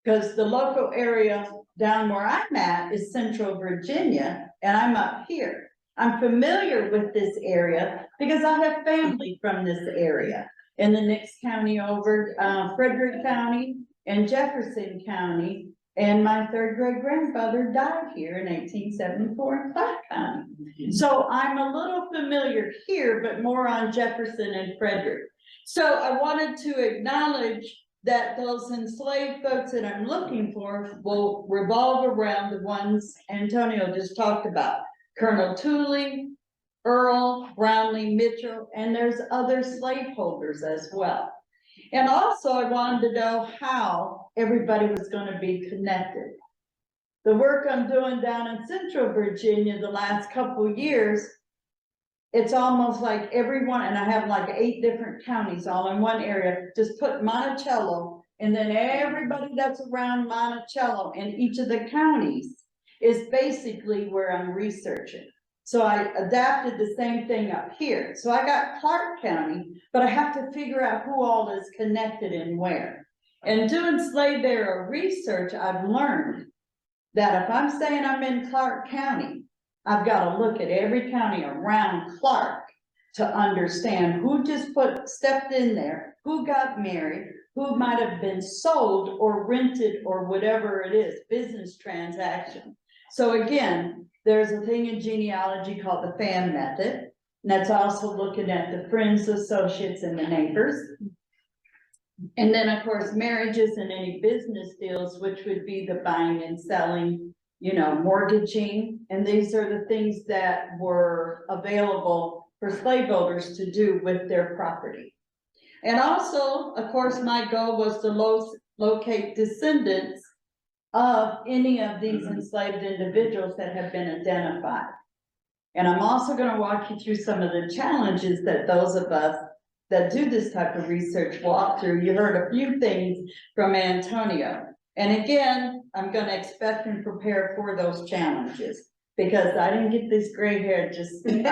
Because the local area down where I'm at is Central Virginia, and I'm up here. I'm familiar with this area because I have family from this area. In the next county over, Frederick County and Jefferson County. And my 3rd great grandfather died here in 1874 in Clark County. So I'm a little familiar here, but more on Jefferson and Frederick. So I wanted to acknowledge that those enslaved folks that I'm looking for will revolve around the ones Antonio just talked about. Colonel Tuley, Earl, Brownlee, Mitchell, and there's other slaveholders as well. And also I wanted to know how everybody was going to be connected. The work I'm doing down in Central Virginia the last couple of years, it's almost like everyone, and I have like 8 different counties all in one area, just put Monticello, and then everybody that's around Monticello in each of the counties is basically where I'm researching. So I adapted the same thing up here. So I got Clark County, but I have to figure out who all is connected and where. And doing slave era research, I've learned that if I'm saying I'm in Clark County, I've got to look at every county around Clark to understand who just stepped in there, who got married, who might have been sold or rented or whatever it is, business transaction. So again, there's a thing in genealogy called the fan method, and that's also looking at the friends, associates, and the neighbors. And then, of course, marriages and any business deals, which would be the buying and selling, you know, mortgaging. And these are the things that were available for slaveholders to do with their property. And also, of course, my goal was to locate descendants of any of these enslaved individuals that have been identified. And I'm also going to walk you through some of the challenges that those of us that do this type of research walk through. You heard a few things from Antonio. And again, I'm going to expect and prepare for those challenges, because I didn't get this gray hair just because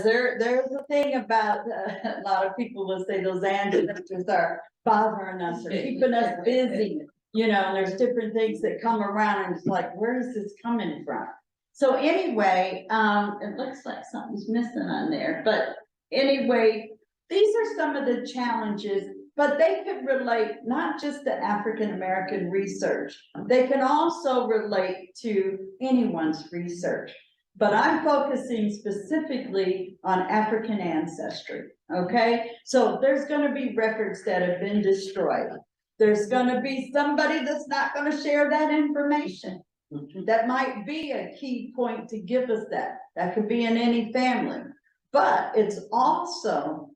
there's a thing about a lot of people will say those ancestors are bothering us or keeping us busy, you know, and there's different things that come around and it's like, where is this coming from? So anyway, it looks like something's missing on there, but anyway, these are some of the challenges, but they could relate not just to African-American research, they can also relate to anyone's research. But I'm focusing specifically on African ancestry, okay? So there's gonna be records that have been destroyed. There's gonna be somebody that's not gonna share that information. That might be a key point to give us that. That could be in any family. But it's also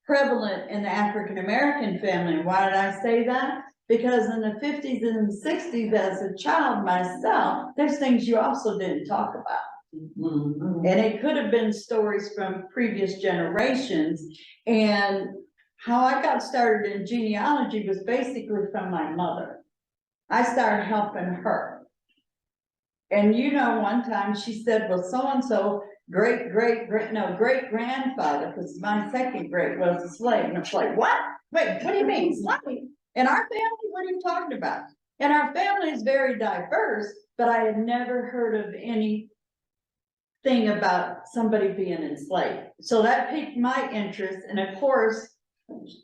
prevalent in the African-American family. Why did I say that? Because in the 50s and 60s, as a child myself, there's things you also didn't talk about. And it could have been stories from previous generations. And how I got started in genealogy was basically from my mother. I started helping her. And you know, one time she said, well, so-and-so great-grandfather, because my second great was a slave. And it's like, what? Wait, what do you mean, slave? In our family, what are you talking about? And our family is very diverse, but I had never heard of anything about somebody being enslaved. So that piqued my interest. And of course,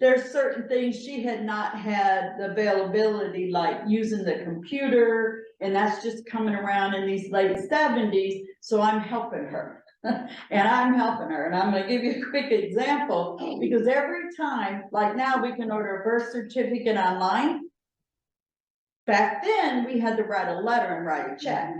there's certain things she had not had the availability, like using the computer, and that's just coming around in these late 70s. So I'm helping her. And I'm helping her, and I'm going to give you a quick example, because every time, like now we can order a birth certificate online. Back then, we had to write a letter and write a check.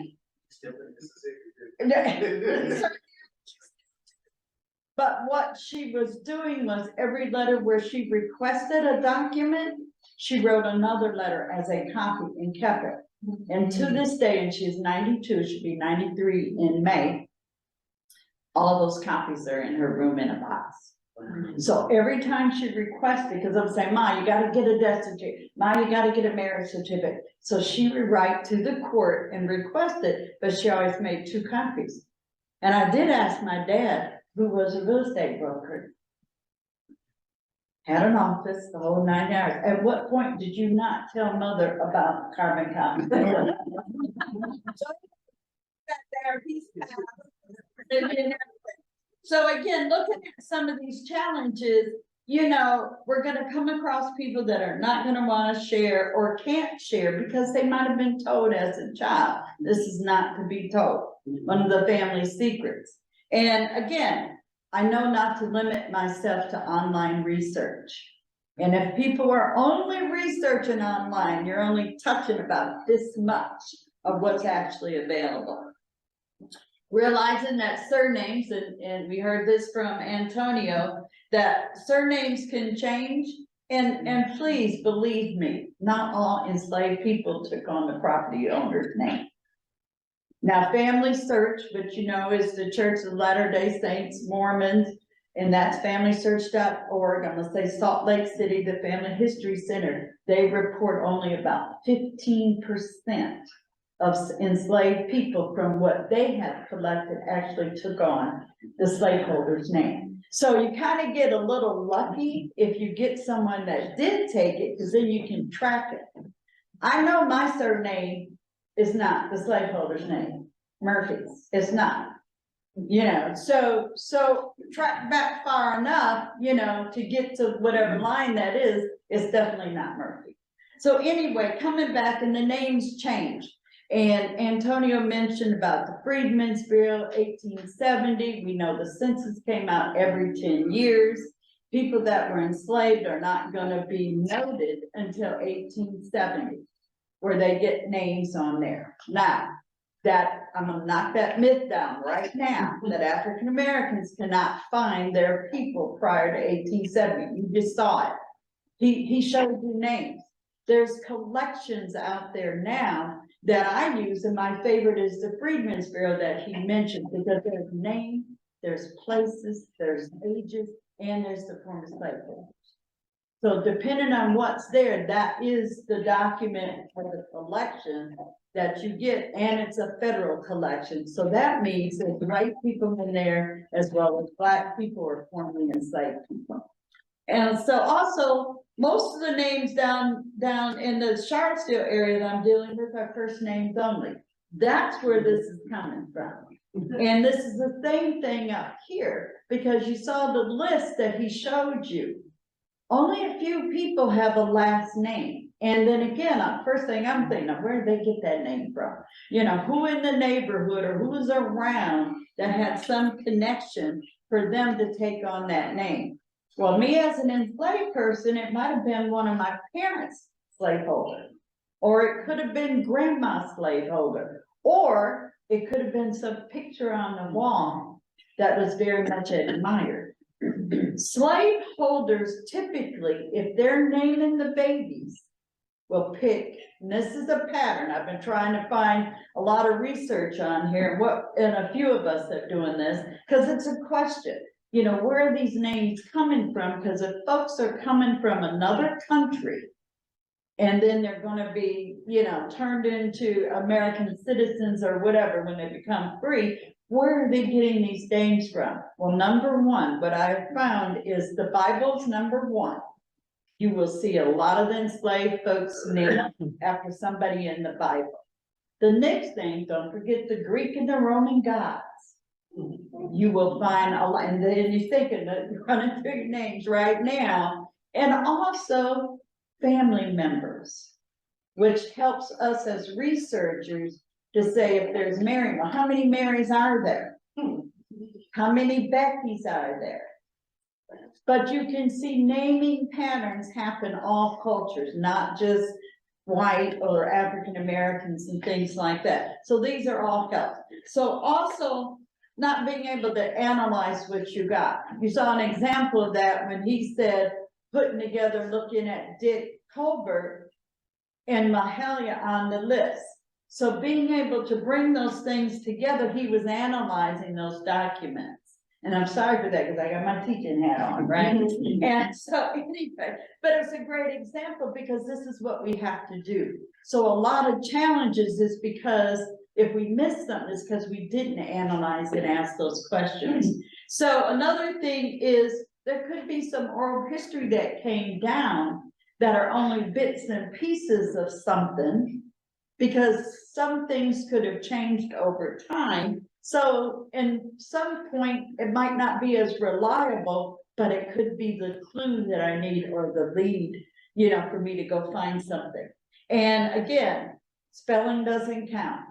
But what she was doing was every letter where she requested a document, she wrote another letter as a copy and kept it. And to this day, and she's 92, she'll be 93 in May. All those copies are in her room in a box. So every time she requested, because I'm saying, Ma, you gotta get a death certificate, Ma, you gotta get a marriage certificate. So she would write to the court and request it, but she always made 2 copies. And I did ask my dad, who was a real estate broker, had an office, the whole 9 yards. At what point did you not tell mother about carbon copy? So again, looking at some of these challenges, you know, we're gonna come across people that are not gonna wanna share or can't share because they might have been told as a child, this is not to be told, one of the family secrets. And again, I know not to limit myself to online research. And if people are only researching online, you're only touching about this much of what's actually available. Realizing that surnames, and we heard this from Antonio, that surnames can change. And please believe me, not all enslaved people took on the property owner's name. Now, Family Search, which you know is the Church of Latter-day Saints, Mormons, and that's familysearch.org. I'm gonna say Salt Lake City, the Family History Center, they report only about 15% of enslaved people from what they have collected actually took on the slaveholder's name. So you kind of get a little lucky if you get someone that did take it, because then you can track it. I know my surname is not the slaveholder's name, Murphy's, it's not. You know, so track back far enough, you know, to get to whatever line that is, it's definitely not Murphy. So anyway, coming back and the names change. And Antonio mentioned about the Freedmen's Bureau, 1870. We know the census came out every 10 years. People that were enslaved are not gonna be noted until 1870, where they get names on there. Now, that, I'm gonna knock that myth down right now, that African Americans cannot find their people prior to 1870. You just saw it. He showed you names. There's collections out there now that I use, and my favorite is the Freedmen's Bureau that he mentioned, because there's names, there's places, there's ages, and there's the former slaveholders. So depending on what's there, that is the document for the collection that you get, and it's a federal collection. So that means there's white people in there as well as black people or formerly enslaved people. And so also, most of the names down in the Charlottesville area that I'm dealing with are first names only. That's where this is coming from. And this is the same thing up here, because you saw the list that he showed you. Only a few people have a last name. And then again, first thing I'm thinking of, where did they get that name from? You know, who in the neighborhood or who was around that had some connection for them to take on that name? Well, me as an enslaved person, it might have been one of my parents' slaveholder, or it could have been grandma's slaveholder, or it could have been some picture on the wall that was very much admired. Slaveholders typically, if they're naming the babies, will pick, and this is a pattern, I've been trying to find a lot of research on here, and a few of us are doing this, because it's a question. You know, where are these names coming from? Because if folks are coming from another country, and then they're gonna be, you know, turned into American citizens or whatever when they become free, where are they getting these names from? Well, number one, what I've found is the Bible's number one. You will see a lot of enslaved folks named after somebody in the Bible. The next thing, don't forget the Greek and the Roman gods. You will find a lot, and then you're thinking that you're running through your names right now, and also family members, which helps us as researchers to say if there's Mary, well, how many Marys are there? How many Beckys are there? But you can see naming patterns happen all cultures, not just white or African Americans and things like that. So these are all help. So also not being able to analyze what you got. You saw an example of that when he said, putting together, looking at Dick Colbert and Mahalia on the list. So being able to bring those things together, he was analyzing those documents. And I'm sorry for that, because I got my teaching hat on, right? And so anyway, but it's a great example because this is what we have to do. So a lot of challenges is because if we miss something, it's because we didn't analyze and ask those questions. So another thing is there could be some oral history that came down that are only bits and pieces of something, because some things could have changed over time. So in some point, it might not be as reliable, but it could be the clue that I need or the lead, you know, for me to go find something. And again, spelling doesn't count.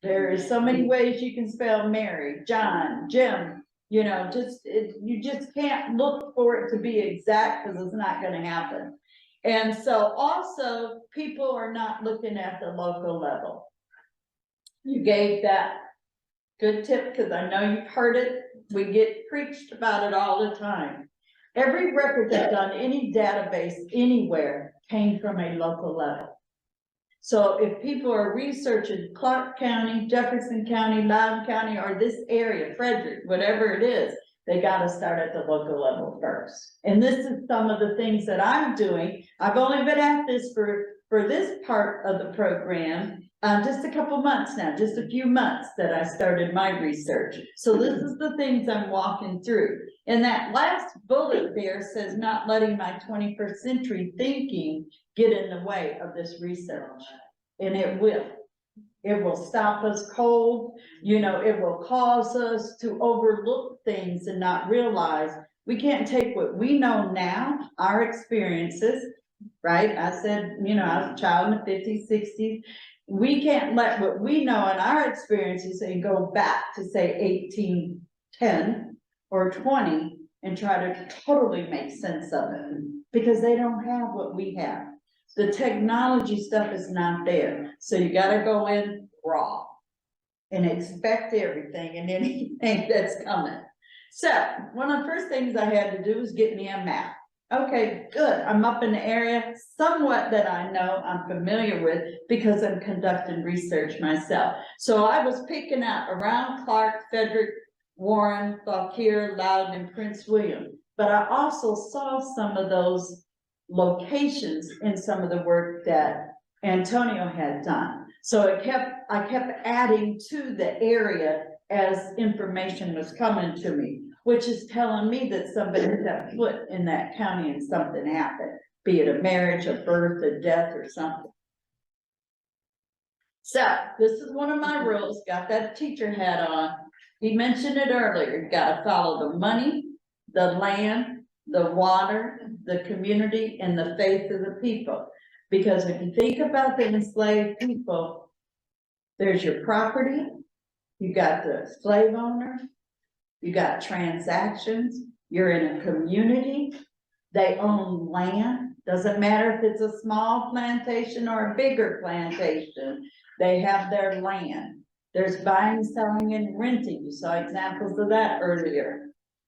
There are so many ways you can spell Mary, John, Jim, you know, you just can't look for it to be exact because it's not going to happen. And so also people are not looking at the local level. You gave that good tip because I know you've heard it. We get preached about it all the time. Every record that's on any database anywhere came from a local level. So if people are researching Clark County, Jefferson County, Loudoun County, or this area, Frederick, whatever it is, they got to start at the local level first. And this is some of the things that I'm doing. I've only been at this for this part of the program just a couple months now, just a few months that I started my research. So this is the things I'm walking through. And that last bullet there says not letting my 21st century thinking get in the way of this research. And it will. It will stop us cold. You know, it will cause us to overlook things and not realize we can't take what we know now, our experiences, right? I said, you know, I was a child in the 50s, 60s. We can't let what we know in our experiences and go back to say 1810 or 20 and try to totally make sense of it, because they don't have what we have. The technology stuff is not there. So you gotta go in raw and expect everything and anything that's coming. So one of the first things I had to do was get me a map. Okay, good. I'm up in the area somewhat that I know I'm familiar with because I'm conducting research myself. So I was picking out around Clark, Frederick, Warren, Fauquier, Loudoun, and Prince William. But I also saw some of those locations in some of the work that Antonio had done. So I kept adding to the area as information was coming to me, which is telling me that somebody set foot in that county and something happened, be it a marriage, a birth, a death, or something. So this is one of my rules, got that teacher hat on. He mentioned it earlier, you gotta follow the money, the land, the water, the community, and the faith of the people. Because if you think about the enslaved people, there's your property, you got the slave owner, you got transactions, you're in a community, they own land. Doesn't matter if it's a small plantation or a bigger plantation, they have their land. There's buying, selling, and renting. You saw examples of that earlier.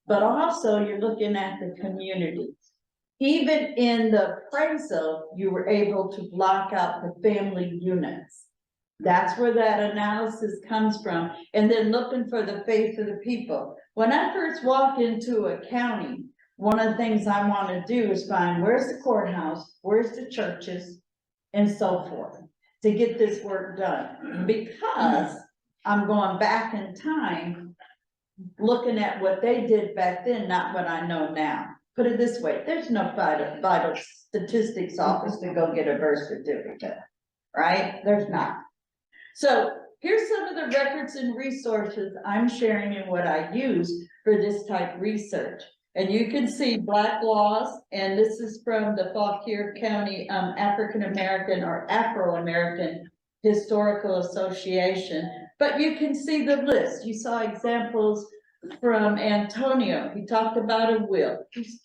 But also you're looking at the community. Even in the appraisal, you were able to block out the family units. That's where that analysis comes from. And then looking for the faith of the people. When I first walk into a county, one of the things I want to do is find where's the courthouse, where's the churches, and so forth, to get this work done. Because I'm going back in time, looking at what they did back then, not what I know now. Put it this way, there's no vital statistics office to go get a birth certificate, right? There's not. So here's some of the records and resources I'm sharing and what I use for this type of research. And you can see Black laws, and this is from the Fauquier County African American or Afro-American Historical Association. But you can see the list. You saw examples from Antonio. He talked about a will,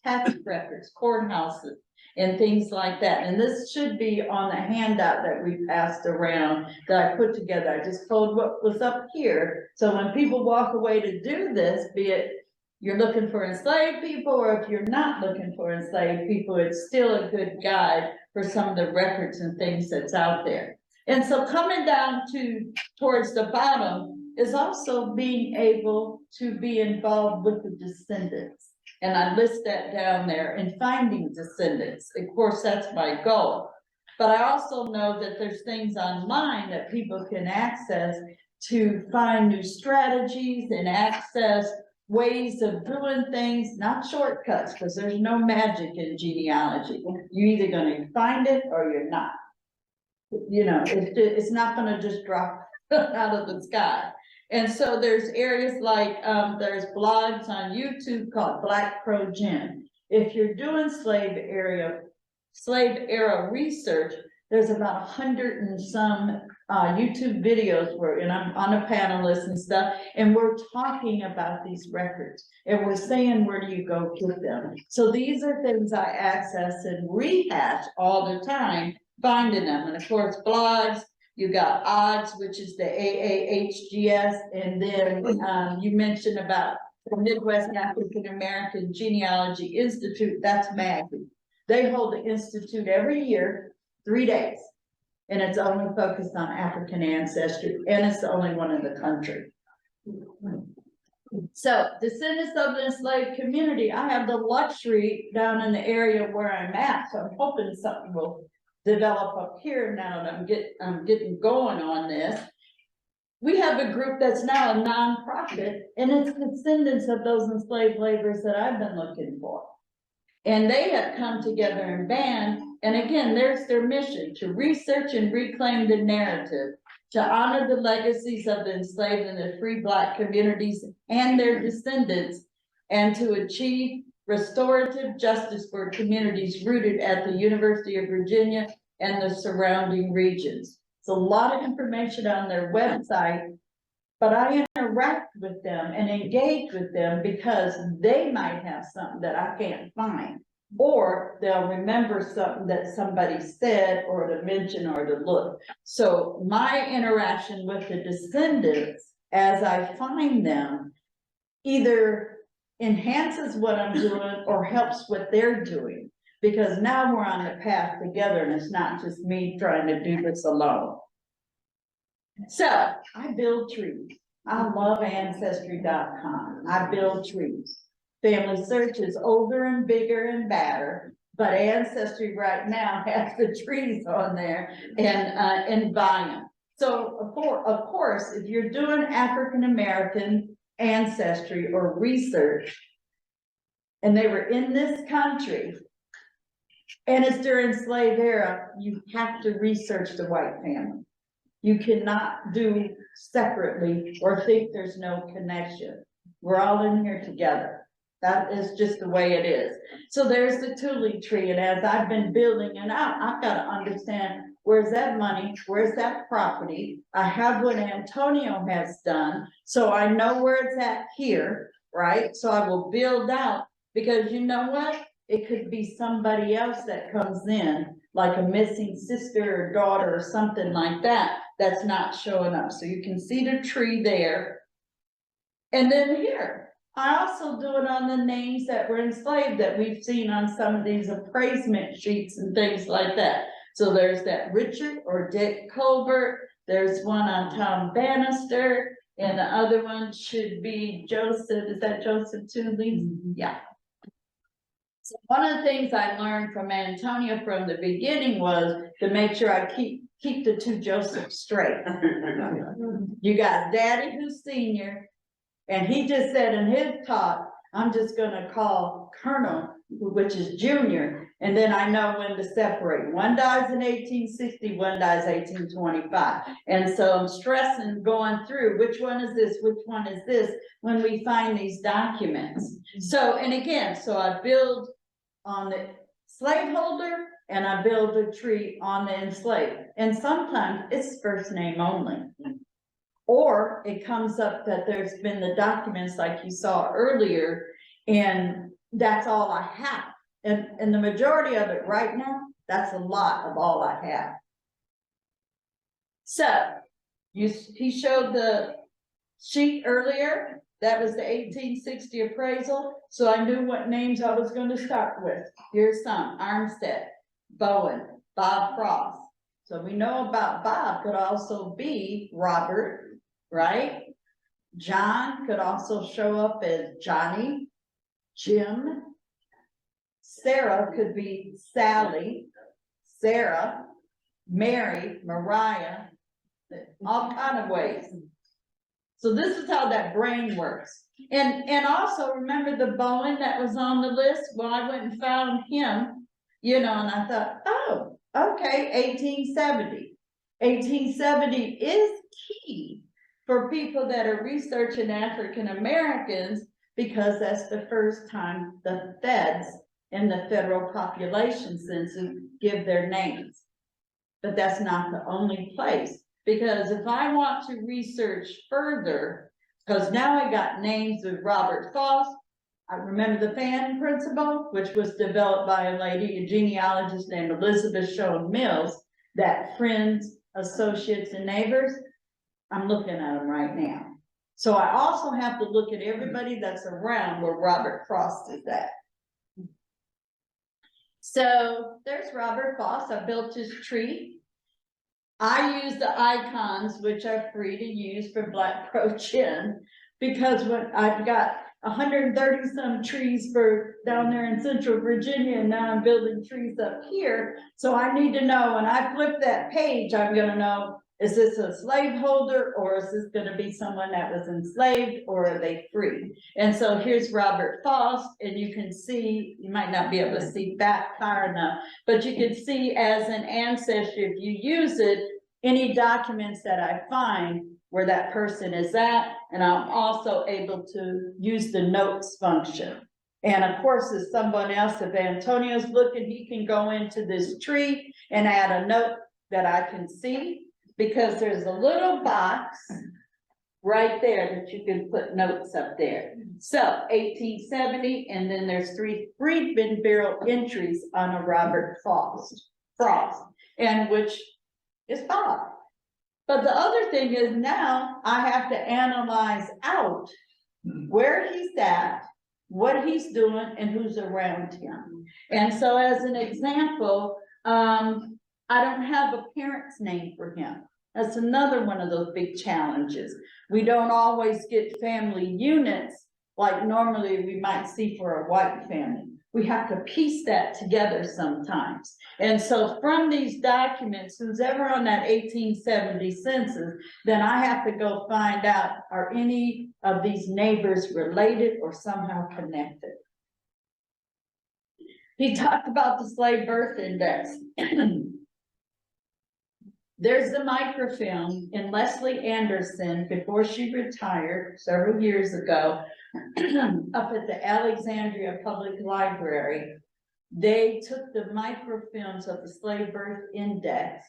tax records, courthouses. and things like that. And this should be on the handout that we passed around that I put together. I just told what was up here. So when people walk away to do this, be it you're looking for enslaved people, or if you're not looking for enslaved people, it's still a good guide for some of the records and things that's out there. And so coming down towards the bottom is also being able to be involved with the descendants. And I list that down there, and finding descendants. Of course, that's my goal. But I also know that there's things online that people can access to find new strategies and access ways of doing things, not shortcuts, because there's no magic in genealogy. You're either gonna find it or you're not. You know, it's not gonna just drop out of the sky. And so there's areas like, there's blogs on YouTube called Black Crow Gym. If you're doing slave era research, there's about 100 and some YouTube videos where, and I'm on a panelist and stuff, and we're talking about these records, and we're saying, where do you go get them? So these are things I access and rehash all the time, finding them. And of course, blogs, you got odds, which is the AAHGS, and then you mentioned about the Midwest African American Genealogy Institute, that's Maggie. They hold the institute every year, 3 days. And it's only focused on African ancestry, and it's the only one in the country. So, descendants of the enslaved community, I have the luxury down in the area where I'm at, so I'm hoping something will develop up here now that I'm getting going on this. We have a group that's now a nonprofit, and it's descendants of those enslaved laborers that I've been looking for. And they have come together in band, and again, there's their mission: to research and reclaim the narrative, to honor the legacies of the enslaved and the free Black communities and their descendants, and to achieve restorative justice for communities rooted at the University of Virginia and the surrounding regions. It's a lot of information on their website, but I interact with them and engage with them because they might have something that I can't find, or they'll remember something that somebody said, or to mention, or to look. So my interaction with the descendants as I find them either enhances what I'm doing or helps what they're doing, because now we're on the path together and it's not just me trying to do this alone. So I build trees. I love ancestry.com. I build trees. Family Search is older and bigger and badder, but Ancestry right now has the trees on there and buying them. So of course, if you're doing African American ancestry or research, and they were in this country, and it's during slave era, you have to research the white family. You cannot do separately or think there's no connection. We're all in here together. That is just the way it is. So there's the Tuley tree, and as I've been building it out, I've got to understand, where's that money? Where's that property? I have what Antonio has done, so I know where it's at here, right? So I will build out, because you know what? It could be somebody else that comes in, like a missing sister or daughter or something like that, that's not showing up. So you can see the tree there. And then here, I also do it on the names that were enslaved that we've seen on some of these appraisement sheets and things like that. So there's that Richard or Dick Colbert. There's one on Tom Bannister, and the other one should be Joseph. Is that Joseph Tuleyries? Yeah. So one of the things I learned from Antonio from the beginning was to make sure I keep the two Josephs straight. You got Daddy, who's senior, and he just said in his talk, I'm just gonna call Colonel, which is junior, and then I know when to separate. One dies in 1860, one dies 1825. And so I'm stressing going through which one is this, which one is this, when we find these documents. So, and again, so I build on the slaveholder, and I build a tree on the enslaved. And sometimes it's first name only. Or it comes up that there's been the documents like you saw earlier, and that's all I have. And the majority of it right now, that's a lot of all I have. So, he showed the sheet earlier, that was the 1860 appraisal, so I knew what names I was gonna start with. Here's some: Armstead, Bowen, Bob Frost. So we know about Bob could also be Robert, right? John could also show up as Johnny, Jim. Sarah could be Sally, Sarah, Mary, Mariah, all kind of ways. So this is how that brain works. And also remember the Bowen that was on the list? Well, I went and found him, you know, and I thought, oh, okay, 1870. 1870 is key for people that are researching African Americans, because that's the first time the feds and the federal population census give their names. But that's not the only place, because if I want to research further, because now I got names of Robert Frost, I remember the fan principle, which was developed by a lady, a genealogist named Elizabeth Shown Mills, that friends, associates, and neighbors, I'm looking at them right now. So I also have to look at everybody that's around where Robert Frost is at. So there's Robert Frost. I built his tree. I use the icons, which are free to use for Black Crow Chin, because when I've got 130 some trees for down there in Central Virginia, and now I'm building trees up here. So I need to know, when I flip that page, I'm gonna know, is this a slaveholder, or is this gonna be someone that was enslaved, or are they free? And so here's Robert Frost, and you can see, you might not be able to see back far enough, but you can see as an ancestry, if you use it, any documents that I find where that person is at, and I'm also able to use the notes function. And of course, if someone else, if Antonio's looking, he can go into this tree and add a note that I can see, because there's a little box right there that you can put notes up there. So 1870, and then there's 3 Freedman Bureau entries on a Robert Frost, and which is Bob. But the other thing is, now I have to analyze out where he's at, what he's doing, and who's around him. And so as an example, I don't have a parent's name for him. That's another one of those big challenges. We don't always get family units like normally we might see for a white family. We have to piece that together sometimes. And so from these documents, who's ever on that 1870 census, then I have to go find out, are any of these neighbors related or somehow connected? He talked about the slave birth index. There's the microfilm in Leslie Anderson before she retired several years ago up at the Alexandria Public Library. They took the microfilms of the slave birth index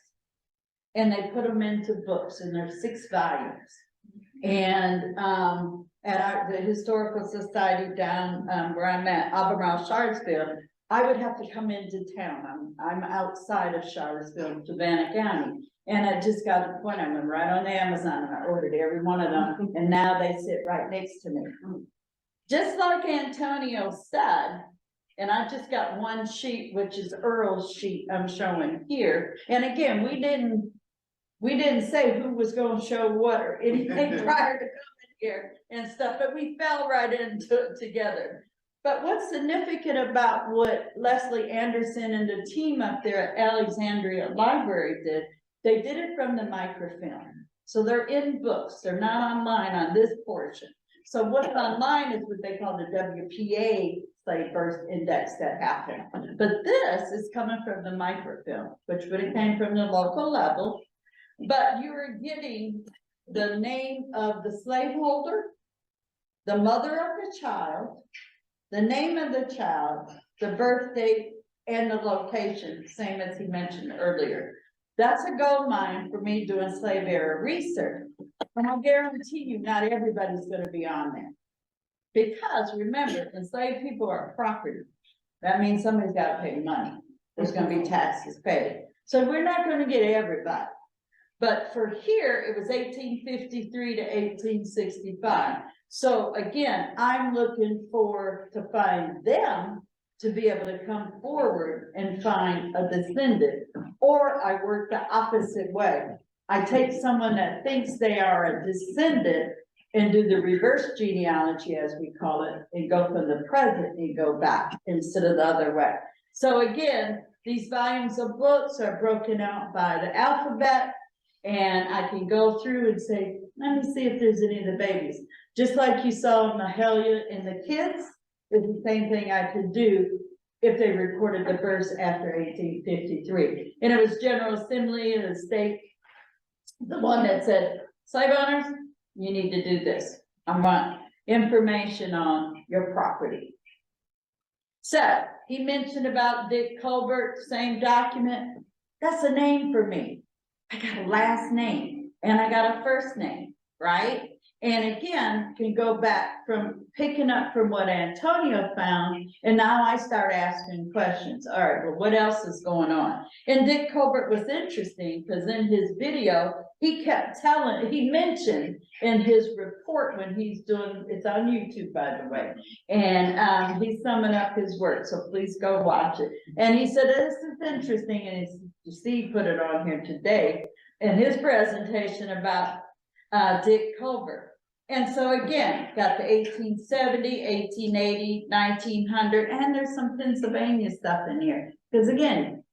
and they put them into books, and there's 6 volumes. And at the Historical Society down where I'm at, Albemarle, Charlottesville, I would have to come into town. I'm outside of Charlottesville, Savannah County. And I just got to the point, I went right on Amazon and I ordered every one of them, and now they sit right next to me. Just like Antonio said, and I just got one sheet, which is Earl's sheet I'm showing here. And again, we didn't say who was going to show what or anything prior to coming here and stuff, but we fell right into it together. But what's significant about what Leslie Anderson and the team up there at Alexandria Library did, they did it from the microfilm. So they're in books, they're not online on this portion. So what's online is what they call the WPA slave birth index that happened. But this is coming from the microfilm, which would have came from the local level. But you are getting the name of the slaveholder, the mother of the child, the name of the child, the birth date, and the location, same as he mentioned earlier. That's a gold mine for me doing slave era research. And I guarantee you, not everybody's going to be on there. Because remember, enslaved people are property. That means somebody's gotta pay money. There's gonna be taxes paid. So we're not gonna get everybody. But for here, it was 1853 to 1865. So again, I'm looking to find them to be able to come forward and find a descendant. Or I work the opposite way. I take someone that thinks they are a descendant and do the reverse genealogy, as we call it, and go from the present and go back instead of the other way. So again, these volumes of books are broken out by the alphabet, and I can go through and say, let me see if there's any of the babies. Just like you saw Mahalia and the kids, it's the same thing I could do if they recorded the births after 1853. And it was General Assembly and the state, the one that said, slave owners, you need to do this. I want information on your property. So he mentioned about Dick Colbert, same document. That's a name for me. I got a last name and I got a first name, right? And again, can go back from picking up from what Antonio found, and now I start asking questions. All right, well, what else is going on? And Dick Colbert was interesting because in his video, he kept he mentioned in his report when he's doing, it's on YouTube, by the way, and he's summing up his work, so please go watch it. And he said, this is interesting, and you see, he put it on here today in his presentation about Dick Colbert. And so again, got the 1870, 1880, 1900, and there's some Pennsylvania stuff in here. Because again,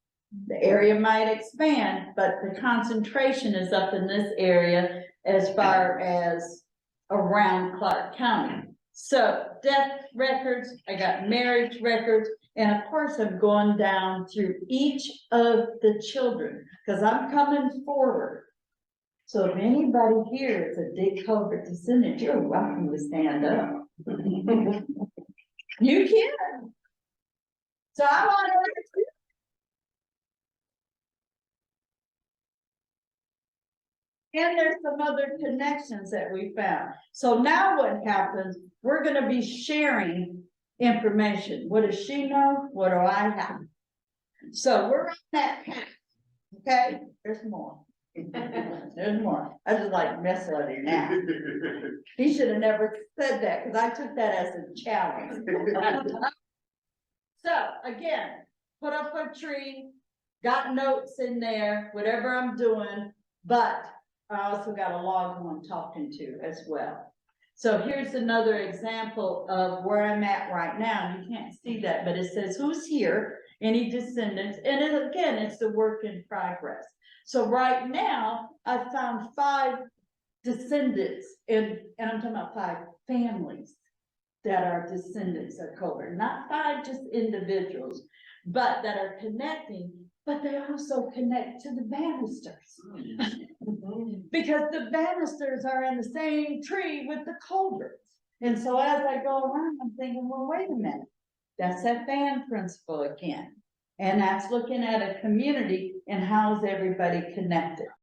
the area might expand, but the concentration is up in this area as far as around Clark County. So death records, I got marriage records, and of course I'm going down through each of the children because I'm coming forward. So if anybody here is a Dick Colbert descendant, you're welcome to stand up. You can. So I want to. And there's some other connections that we found. So now what happens, we're gonna be sharing information. What does she know? What do I have? So we're on that path, okay? There's more. There's more. I just like mess with him now. He should have never said that because I took that as a challenge. So again, put up a tree, got notes in there, whatever I'm doing, but I also got a log who I'm talking to as well. So here's another example of where I'm at right now. You can't see that, but it says who's here, any descendants, and again, it's the work in progress. So right now, I found 5 descendants, and I'm talking about 5 families that are descendants of Colbert, not 5 just individuals, but that are connecting, but they also connect to the Bannisters. Because the Bannisters are in the same tree with the Colberts. And so as I go around, I'm thinking, well, wait a minute, that's that fan principle again. And that's looking at a community and how is everybody connected.